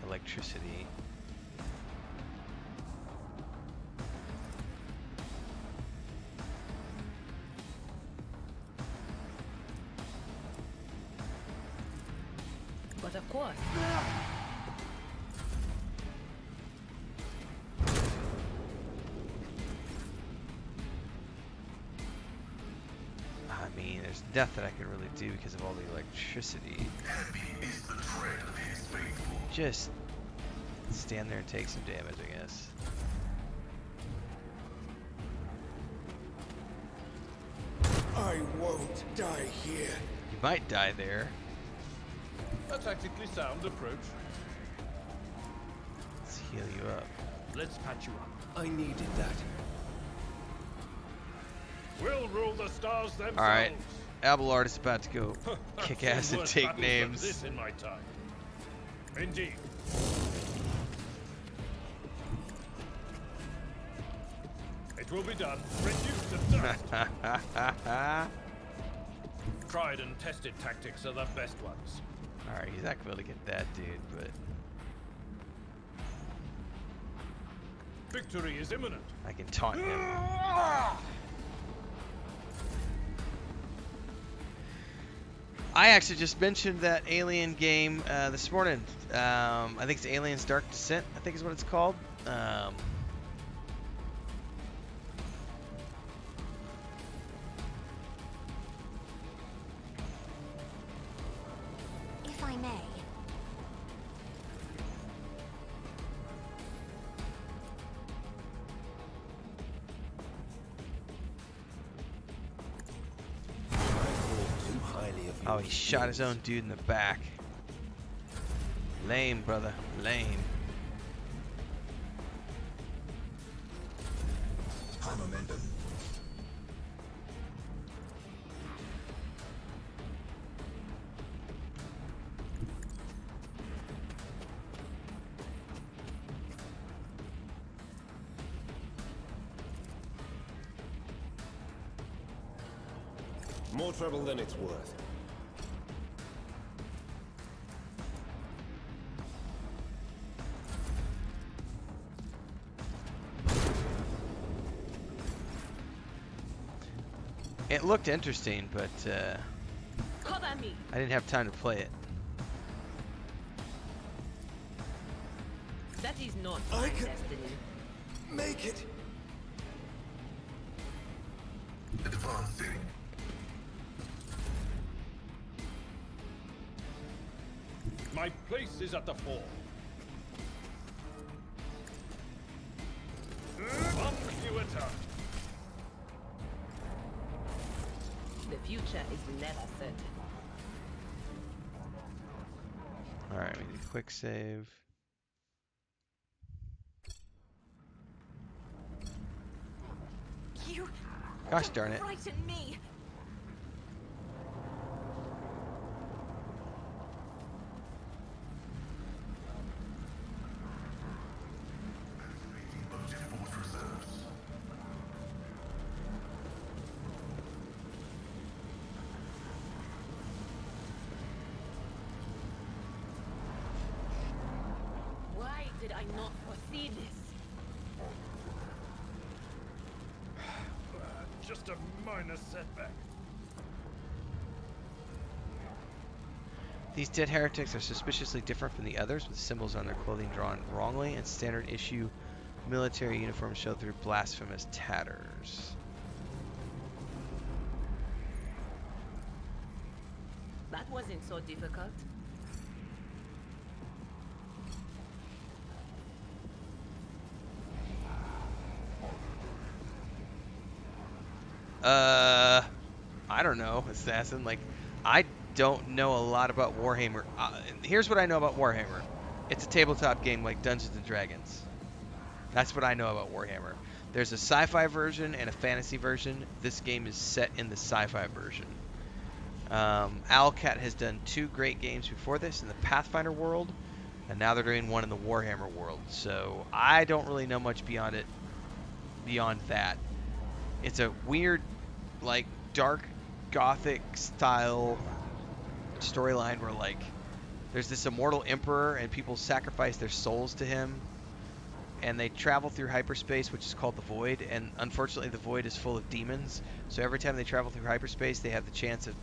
electricity. But of course. I mean, there's nothing I can really do because of all the electricity. Heavy is the tread of his faithful. Just stand there and take some damage, I guess. I won't die here. You might die there. A tactically sound approach. Let's heal you up. Let's patch you up. I needed that. We'll rule the stars themselves. Alright, Abelard is about to go kick I've ass seen and worse take battles than names. This in my time. Indeed. It will be done. Reduced to dust. Tried and tested tactics are the best ones. Alright, he's not going to get that dude, but Victory is imminent. I can taunt him. I actually just mentioned that Alien game this morning. I think it's Aliens Dark Descent, I think is what it's called. If I may. Too highly of you. Oh, he shot his own dude in the back. Lame, brother. Lame. Momentum. More trouble than it's worth. It looked interesting, but Cover me. I didn't have time to play it. That is not I my can- destiny. Make it. Advancing. My place is at the fore. Vacuiter. The future is never certain. Alright, we need a quick save. You Gosh darn it. frighten me. Why did I not foresee this? Just a minor setback. These dead heretics are suspiciously different from the others, with symbols on their clothing drawn wrongly, and standard issue military uniforms show through blasphemous tatters. That wasn't so difficult. I don't know, assassin. Like, I don't know a lot about Warhammer. Here's what I know about Warhammer. It's a tabletop game like Dungeons and Dragons. That's what I know about Warhammer. There's a sci-fi version and a fantasy version. This game is set in the sci-fi version. Owlcat has done 2 great games before this in the Pathfinder world, and now they're doing one in the Warhammer world. So I don't really know much beyond that. It's a weird, like, dark gothic style storyline where, like, there's this immortal emperor and people sacrifice their souls to him, and they travel through hyperspace, which is called the Void, and unfortunately the Void is full of demons, so every time they travel through hyperspace they have the chance of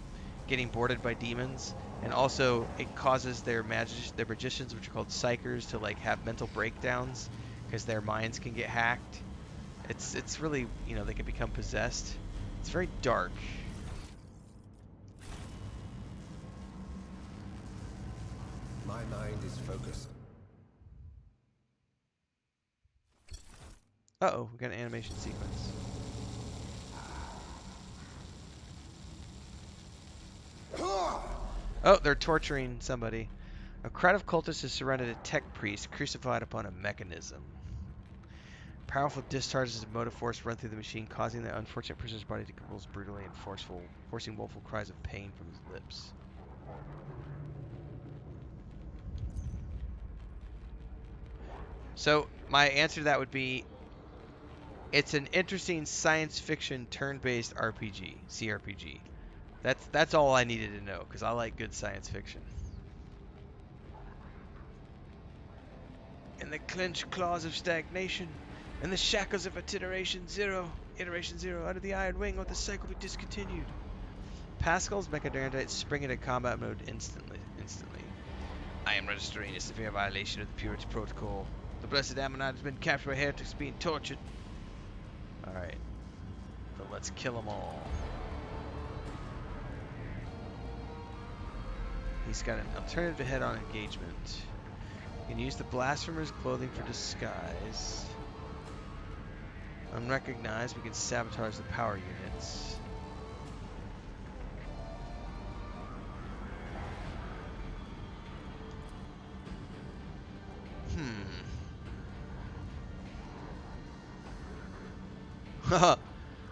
getting boarded by demons, and also it causes their magicians, which are called psychers, to, like, have mental breakdowns because their minds can get hacked. It's really, you know, they can become possessed. It's very dark. My mind is focused. Uh-oh, we got an animation sequence. Oh, they're torturing somebody. A crowd of cultists has surrounded a tech priest crucified upon a mechanism. Powerful discharges of motive force run through the machine, causing the unfortunate prisoner's body to convulse brutally and forcing woeful cries of pain from his lips. So, my answer to that would be, it's an interesting science fiction turn-based RPG, CRPG. That's all I needed to know, because I like good science fiction. In the clenched claws of stagnation, in the shackles of iteration zero, under the iron wing, let the cycle be discontinued. Pascal's mechadendrites spring into combat mode instantly. I am registering a severe violation of the Purity Protocol. The blessed Ammonite has been captured by heretics being tortured. Alright. So let's kill them all. He's got an alternative to head-on engagement. You can use the blasphemer's clothing for disguise. Unrecognized, we can sabotage the power units.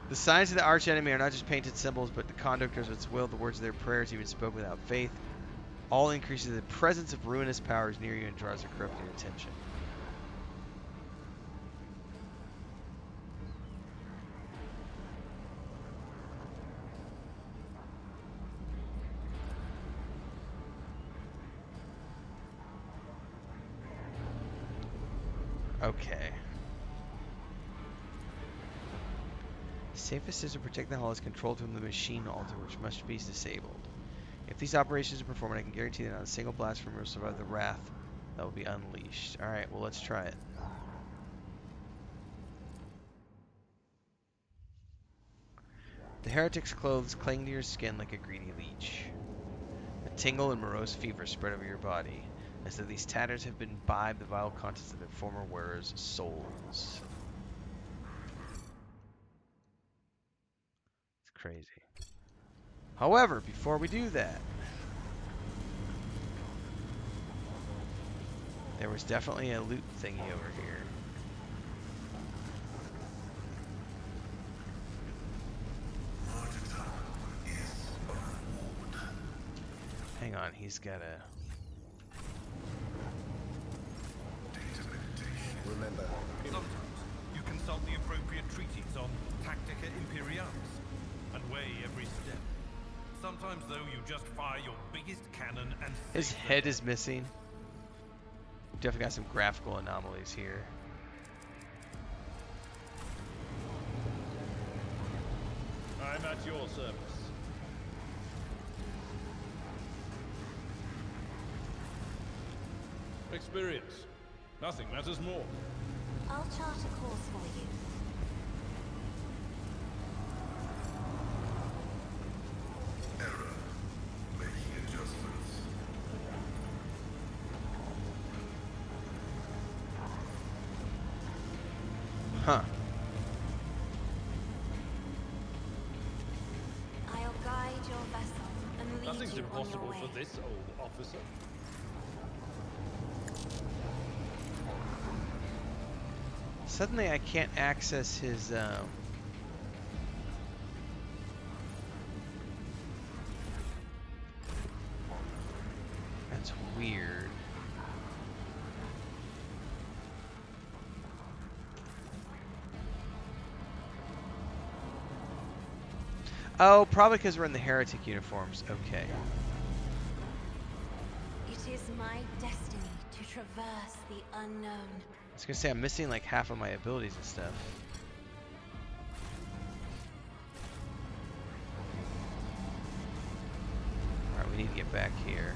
The signs of the archenemy are not just painted symbols, but the conductors of its will, the words of their prayers, even spoken without faith. All increases the presence of ruinous powers near you and draws their corrupting attention. Okay. Safest system protecting the hull is controlled from the machine altar, which must be disabled. If these operations are performed, I can guarantee that not a single blast from will survive the wrath that will be unleashed. Alright, well, let's try it. The heretic's clothes cling to your skin like a greedy leech. A tingle and morose fever spread over your body, as though these tatters have been imbibed the vile contents of their former wearers' souls. It's crazy. However, before we do that, there was definitely a loot thingy over here. Hang on, he's got a... Remember, Sometimes you consult the appropriate treaties on Tactica Imperialis and weigh every step. Sometimes, though, you just fire your biggest cannon and... His head is missing. Definitely got some graphical anomalies here. I'm at your service. Experience. Nothing matters more. I'll chart a course for you. Error. Making adjustments. Huh. I'll guide your vessel and lead Nothing's you on your impossible way. for this old officer. Suddenly I can't access his, That's weird. Oh, probably because we're in the heretic uniforms. Okay. It is my destiny to traverse the unknown. I was gonna say I'm missing like half of my abilities and stuff. Alright, we need to get back here.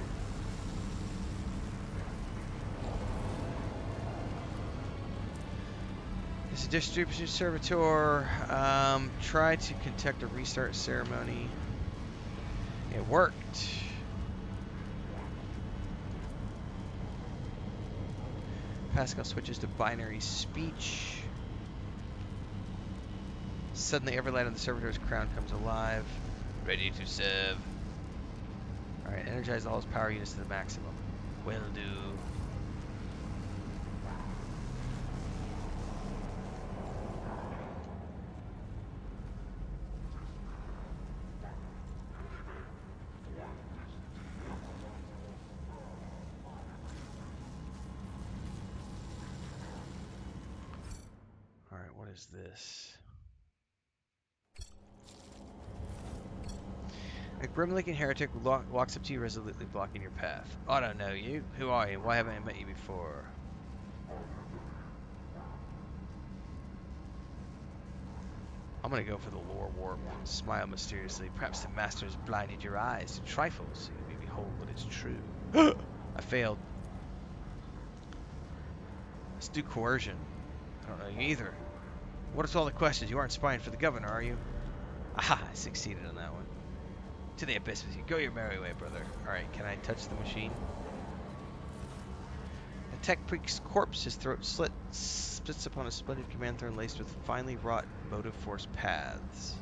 This is distribution servitor. Try to conduct a restart ceremony. It worked. Pascal switches to binary speech. Suddenly, every light on the servitor's crown comes alive. Ready to serve. Alright, energize all his power units to the maximum. Will do. Alright, what is this? A grim-looking heretic walks up to you, resolutely blocking your path. I don't know you. Who are you? Why haven't I met you before? I'm gonna go for the lore warp. Smile mysteriously. Perhaps the master has blinded your eyes to trifles, so you may behold what is true. I failed. Let's do coercion. I don't know you either. What are all the questions? You aren't spying for the governor, are you? Aha! I succeeded on that one. To the abyss with you. Go your merry way, brother. Alright, can I touch the machine? A tech priest's corpse, his throat slit, spits upon a splendid command throne laced with finely wrought motive force paths.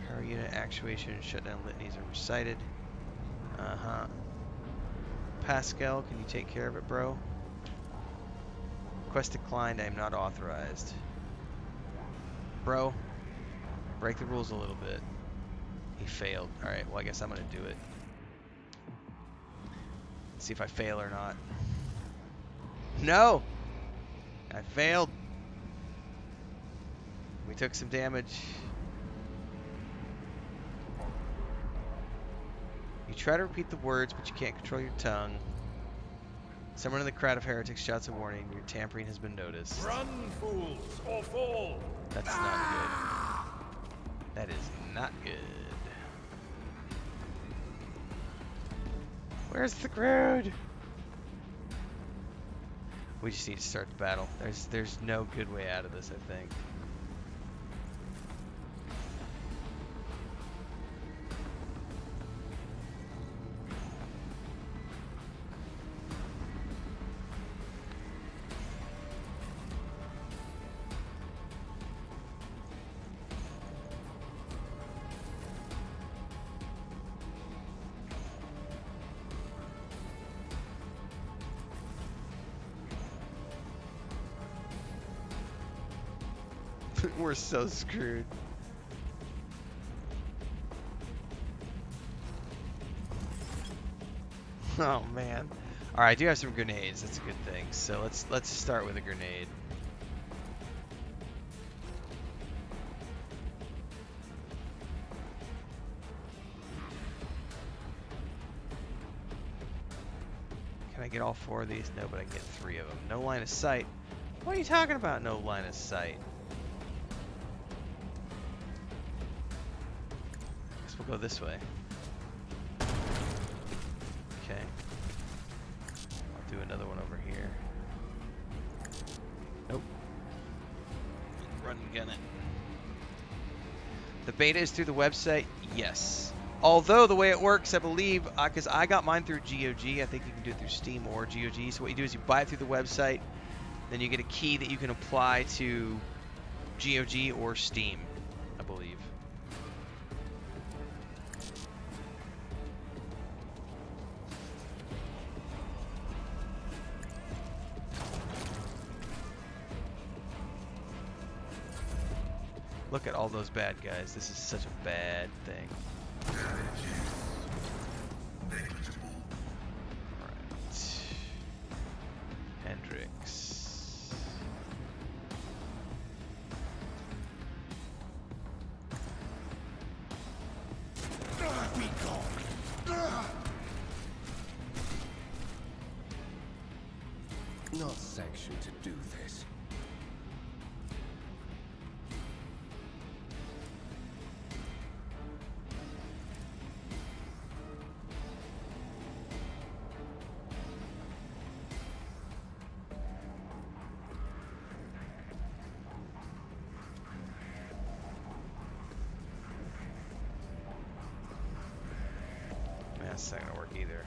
Power unit actuation and shutdown litanies are recited. Uh-huh. Pascal, can you take care of it, bro? Request declined. I am not authorized. Bro, break the rules a little bit. He failed. Alright, well I guess I'm gonna do it. Let's see if I fail or not. No! I failed. We took some damage. You try to repeat the words, but you can't control your tongue. Someone in the crowd of heretics shouts a warning. Your tampering has been noticed. Run, fools, or fall! That's not good. That is not good. Where's the Grood? We just need to start the battle. There's no good way out of this, I think. We're so screwed. Oh man. All right, I do have some grenades. That's a good thing. So let's start with a grenade. Can I get all 4 of these? No, but I can get 3 of them. No line of sight. What are you talking about? No line of sight. We'll go this way. Okay. I'll do another one over here. Nope. Run and gun it. The beta is through the website? Yes. Although the way it works, I believe, because I got mine through GOG, I think you can do it through Steam or GOG. So what you do is you buy it through the website, then you get a key that you can apply to GOG or Steam, I believe. Look at all those bad guys. This is such a bad thing. Alright. Hendrix. Not sanctioned to do this. That's not gonna work either.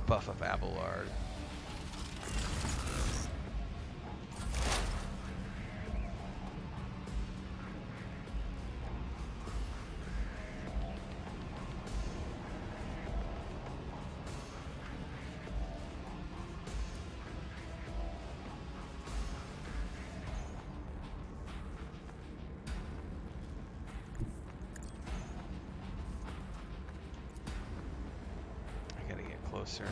Buff up Abelard. Closer.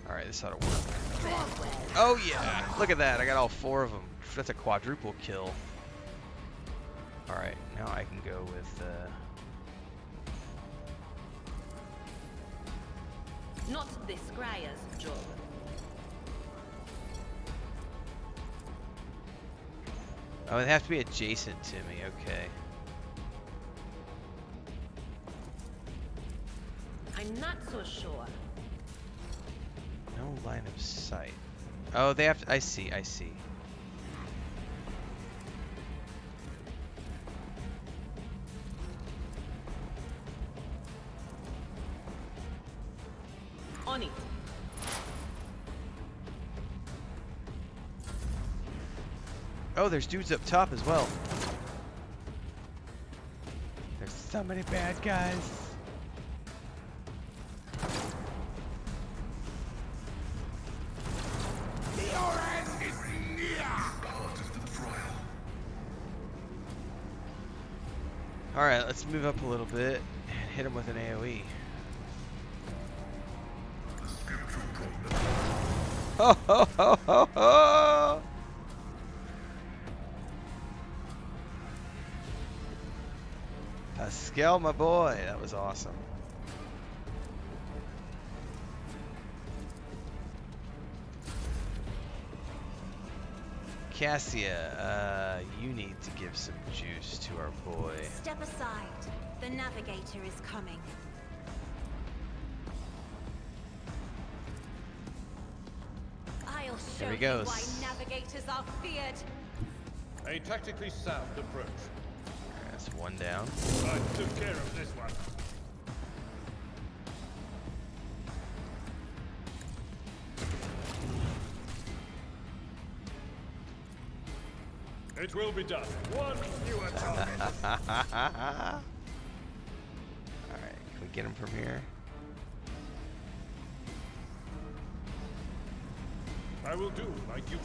Alright, this ought to work. Oh yeah! Look at that, I got all 4 of them. That's a quadruple kill. Alright, now I can go with Not this Scryer's job. oh, they have to be adjacent to me, okay. I'm not so sure. No line of sight. Oh, they have to, I see. On it. Oh, there's dudes up top as well. There's so many bad guys. Alright, let's move up a little bit and hit him with an AoE. Ho ho ho ho ho! Pascal, my boy. That was awesome. Cassia, you need to give some juice to our boy. Step aside. The navigator is coming. I'll show Here he you goes. why navigators are feared. A tactically sound approach. That's one down. I took care of this one. It will be done. One fewer target. Alright, can we get him from here? I will do my duty.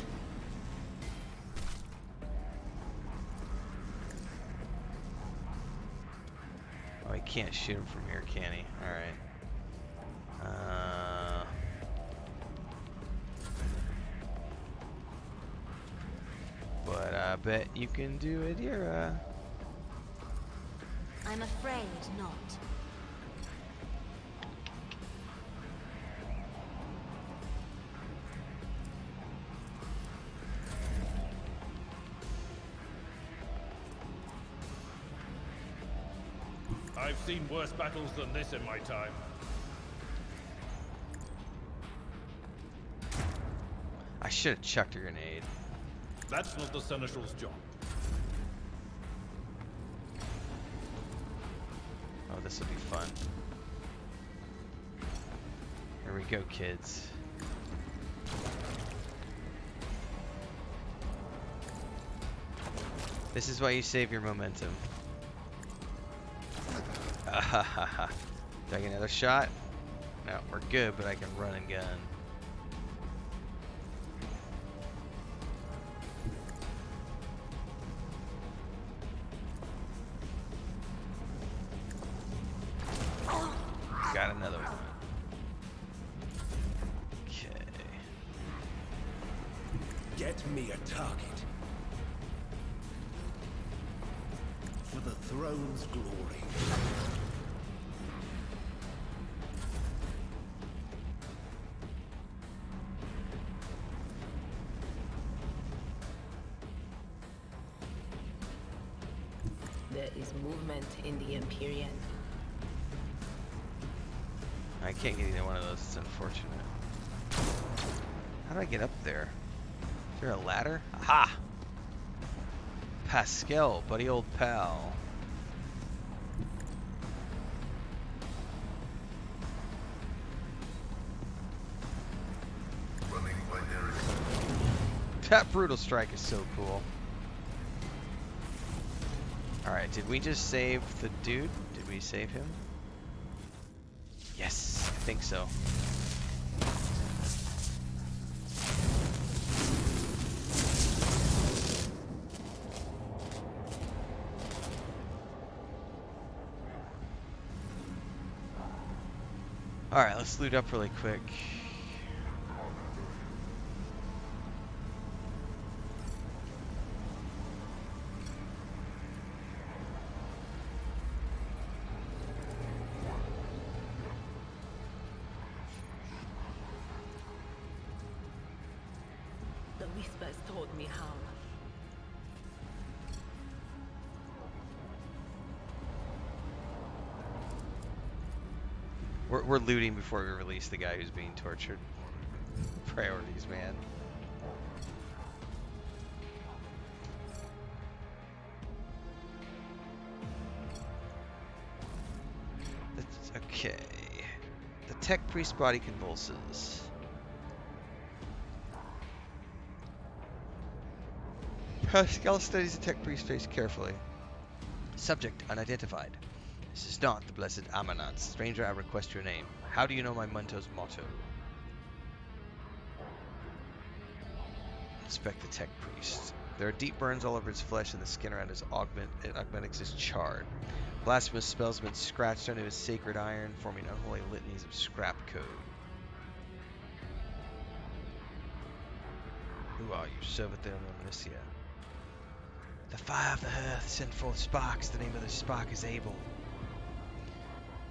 Oh, he can't shoot him from here, can he? Alright. But I bet you can do it, Yura. I'm afraid not. I've seen worse battles than this in my time. I should have chucked a grenade. That's not the Seneschal's job. Oh, this will be fun. Here we go, kids. This is why you save your momentum. Do I get another shot? No, we're good, but I can run and gun. Got another one. Okay. Get me a target. For the throne's glory. There is movement in the Empyrean. I can't get either one of those. It's unfortunate. How do I get up there? Is there a ladder? Aha! Pascal, buddy old pal. That brutal strike is so cool. Alright, did we just save the dude? Did we save him? Yes, I think so. Alright, let's loot up really quick. The whispers told me how. We're looting before we release the guy who's being tortured. Priorities, man. That's okay. The tech priest body convulses. Pascal studies the tech priest face carefully. Subject unidentified. This is not the blessed Amanat. Stranger, I request your name. How do you know my Munto's motto? Inspect the tech priest. There are deep burns all over his flesh, and the skin around his augmentics is charred. Blasphemous spells have been scratched onto his sacred iron, forming unholy litanies of scrap code. Who are you, servant of Omniscia? The fire of the hearth sent forth sparks. The name of the spark is Abel.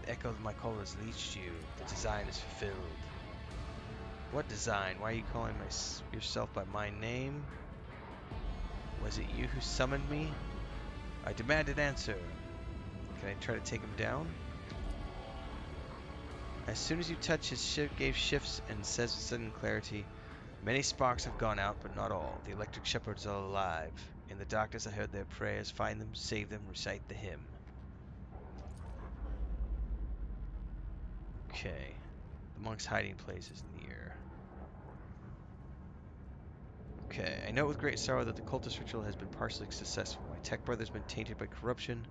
The echo of my call has reached you. The design is fulfilled. What design? Why are you calling yourself by my name? Was it you who summoned me? I demand an answer. Can I try to take him down? As soon as you touch, his ship gave shifts and says with sudden clarity, many sparks have gone out, but not all. The electric shepherds are alive. In the darkness I heard their prayers. Find them, save them, recite the hymn. Okay. The monk's hiding place is near. Okay. I know with great sorrow that the cultist ritual has been partially successful. My tech brother's been tainted by corruption.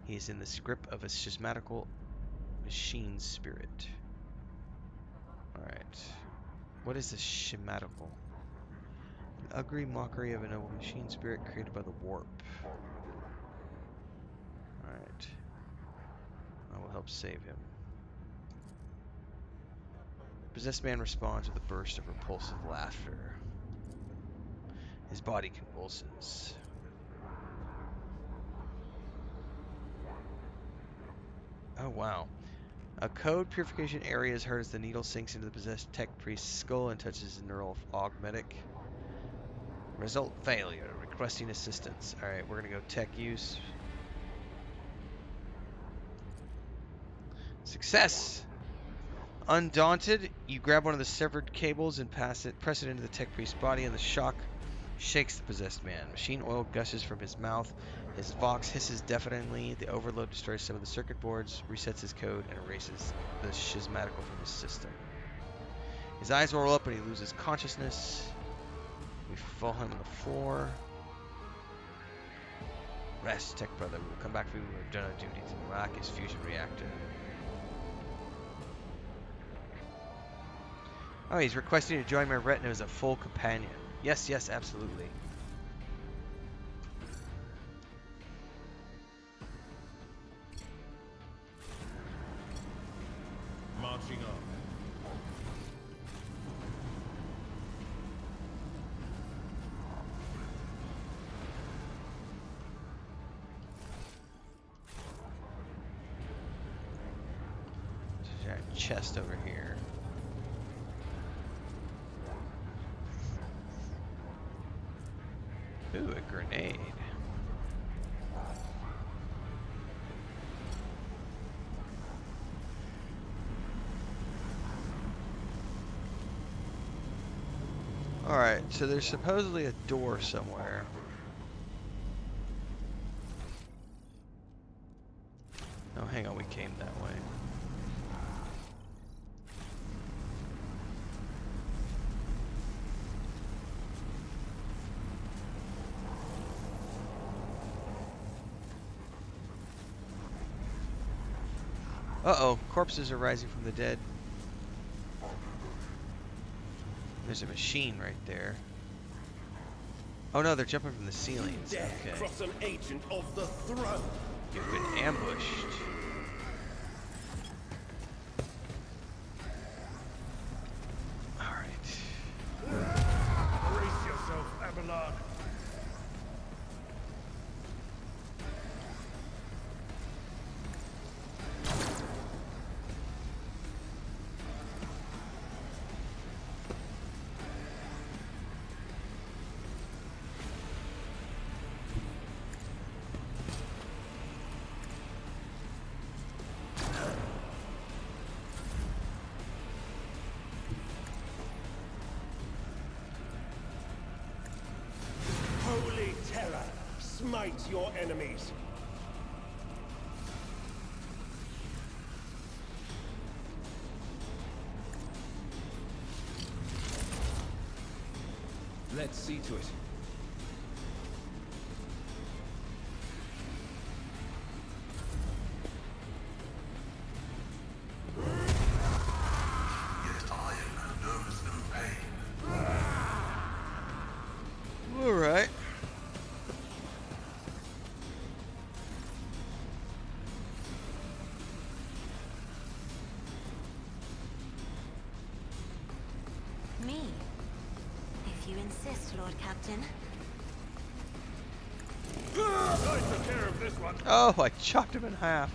He is in the grip of a schismatical machine spirit. Alright. What is this schismatical? An ugly mockery of a noble machine spirit created by the warp. Alright. I will help save him. Possessed man responds with a burst of repulsive laughter. His body convulses. Oh wow. A code purification area is heard as the needle sinks into the possessed tech priest's skull and touches his neural augmetic. Result failure. Requesting assistance. Alright, we're gonna go tech use. Success! Undaunted, you grab one of the severed cables and press it into the tech priest's body, and the shock shakes the possessed man. Machine oil gushes from his mouth. His vox hisses deafeningly. The overload destroys some of the circuit boards, resets his code, and erases the schismatical from his system. His eyes roll up and he loses consciousness. We fall him on the floor. Rest, tech brother. We will come back for you when we've done our duty to unlock his fusion reactor. Oh, he's requesting to join my retinue as a full companion. Yes, yes, absolutely. Marching on. There's a chest over here. Ooh, a grenade. Alright, so there's supposedly a door somewhere. Oh, hang on, we came that way. Uh-oh, corpses are rising from the dead. There's a machine right there. Oh no, they're jumping from the ceilings. Okay. Cross an agent of the throne. You've been ambushed. Alright. Brace yourself, Abelard. Holy terror, smite your enemies. Let's see to it. Alright. Me? If you insist, Lord Captain. I took care of this one. Oh, I chopped him in half.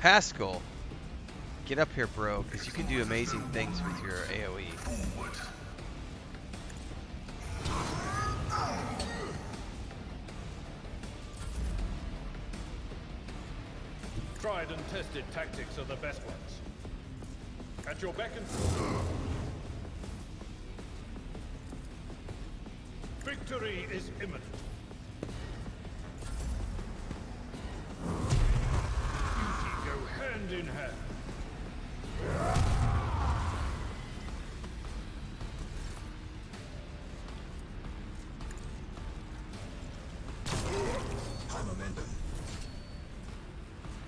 Pascal, get up here, bro, because you can do amazing things with your AoE. Tried and tested tactics are the best ones. At your beck and victory is imminent. Duty go hand in hand.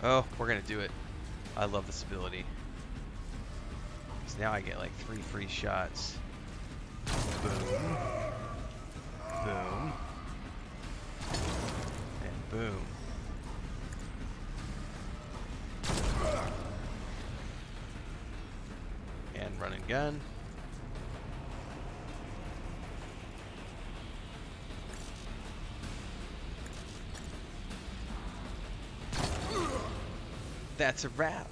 Oh, we're gonna do it. I love this ability. Because now I get like 3 free shots. Boom. Boom. And boom. And run and gun. That's a wrap.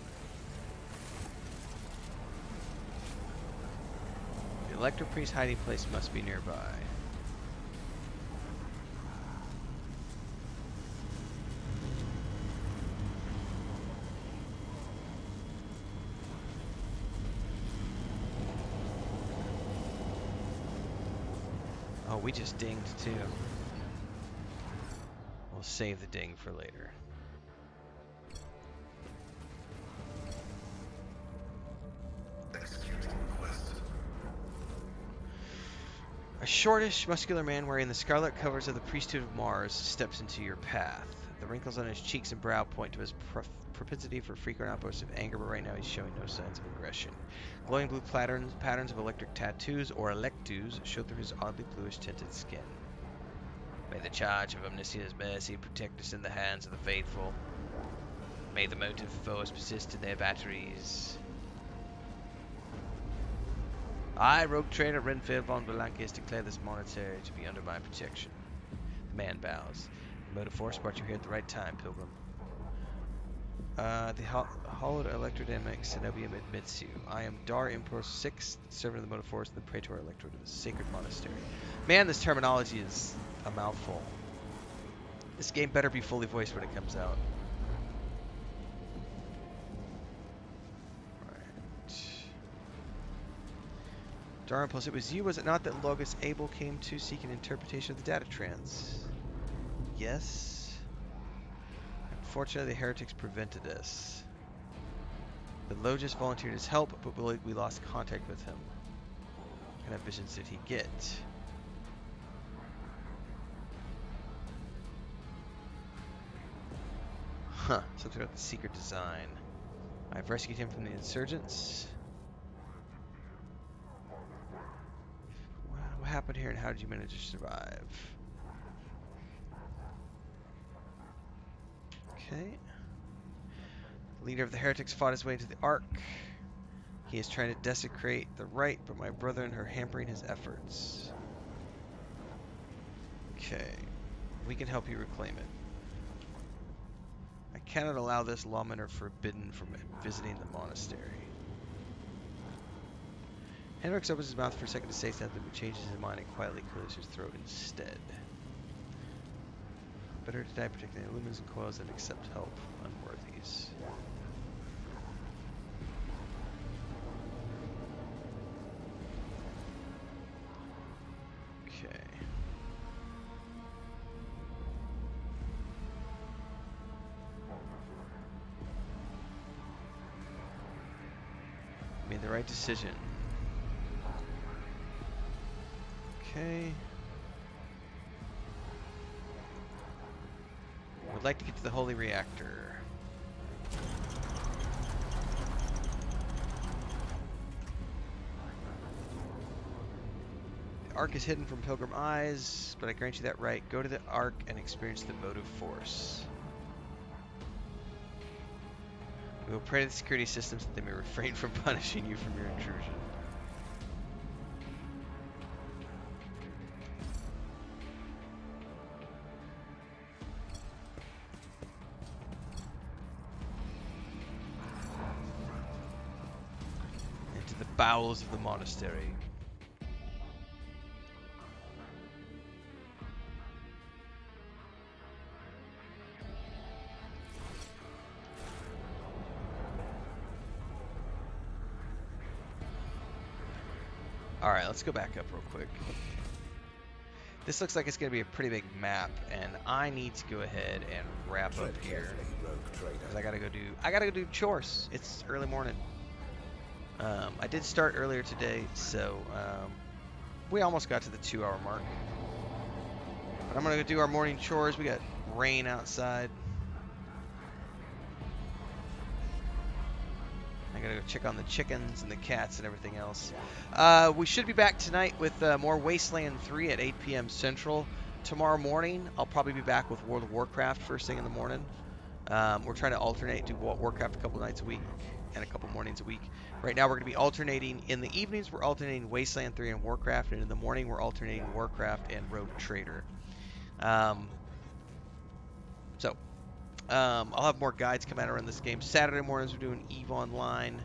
The Electro Priest hiding place must be nearby. Oh, we just dinged too. We'll save the ding for later. A shortish, muscular man wearing the scarlet covers of the priesthood of Mars steps into your path. The wrinkles on his cheeks and brow point to his propensity for frequent outbursts of anger, but right now he's showing no signs of aggression. Glowing blue patterns of electric tattoos, or electus, show through his oddly bluish tinted skin. May the charge of omniscient's mercy protect us in the hands of the faithful. May the motive foes persist in their batteries. I, rogue trader Renfail von Belankis, declare this monastery to be under my protection. The man bows. The motive force brought you here at the right time, pilgrim. The hollowed electrodynamic Cenobium admits you. I am Dar Impor 6, servant of the motive force and the praetor electorate of the sacred monastery. Man, this terminology is a mouthful. This game better be fully voiced when it comes out. Dar Impulse, it was you, was it not, that Logos Abel came to seek an interpretation of the data trans? Yes. Unfortunately, the heretics prevented us. The Logos volunteered his help, but we lost contact with him. What kind of visions did he get? Huh, something about the secret design. I've rescued him from the insurgents. What happened here and how did you manage to survive? Okay. The leader of the heretics fought his way into the Ark. He is trying to desecrate the right, but my brother and her hampering his efforts. Okay. We can help you reclaim it. I cannot allow this. Lawmen are forbidden from visiting the monastery. Henrix opens his mouth for a second to say something, but changes his mind and quietly clears his throat instead. Better to die protecting the lumens and coils than accept help from unworthies. Okay. Made the right decision. Okay. Would like to get to the holy reactor. The Ark is hidden from pilgrim eyes, but I grant you that right. Go to the Ark and experience the motive force. We will pray to the security systems that they may refrain from punishing you from your intrusion. bowels of the monastery. Alright, let's go back up real quick. This looks like it's going to be a pretty big map, and I need to go ahead and wrap up here. Because I gotta go do chores. It's early morning. I did start earlier today, so we almost got to the 2-hour mark. But I'm gonna go do our morning chores. We got rain outside. I gotta go check on the chickens and the cats and everything else. We should be back tonight with more Wasteland 3 at 8 p.m. Central. Tomorrow morning, I'll probably be back with World of Warcraft first thing in the morning. We're trying to alternate, do Warcraft a couple nights a week and a couple mornings a week. Right now, we're going to be alternating. In the evenings, we're alternating Wasteland 3 and Warcraft, and in the morning, we're alternating Warcraft and Rogue Trader. I'll have more guides come out around this game. Saturday mornings, we're doing EVE Online,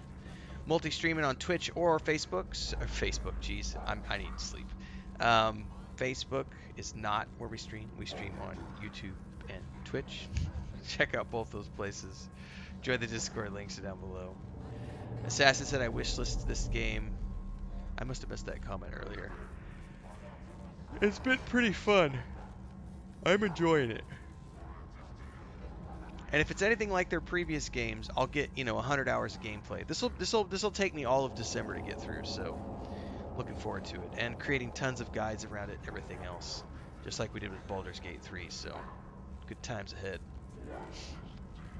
multi-streaming on Twitch or Facebook. Jeez, I need sleep. Facebook is not where we stream. We stream on YouTube and Twitch. Check out both those places. Join the Discord, links are down below. Assassin said I wishlist this game. I must have missed that comment earlier. It's been pretty fun. I'm enjoying it. And if it's anything like their previous games, I'll get 100 hours of gameplay. This'll take me all of December to get through. So looking forward to it, and creating tons of guides around it, everything else, just like we did with Baldur's Gate 3. So good times ahead.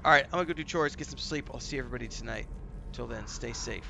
All right, I'm gonna go do chores, get some sleep. I'll see everybody tonight. Till then, stay safe.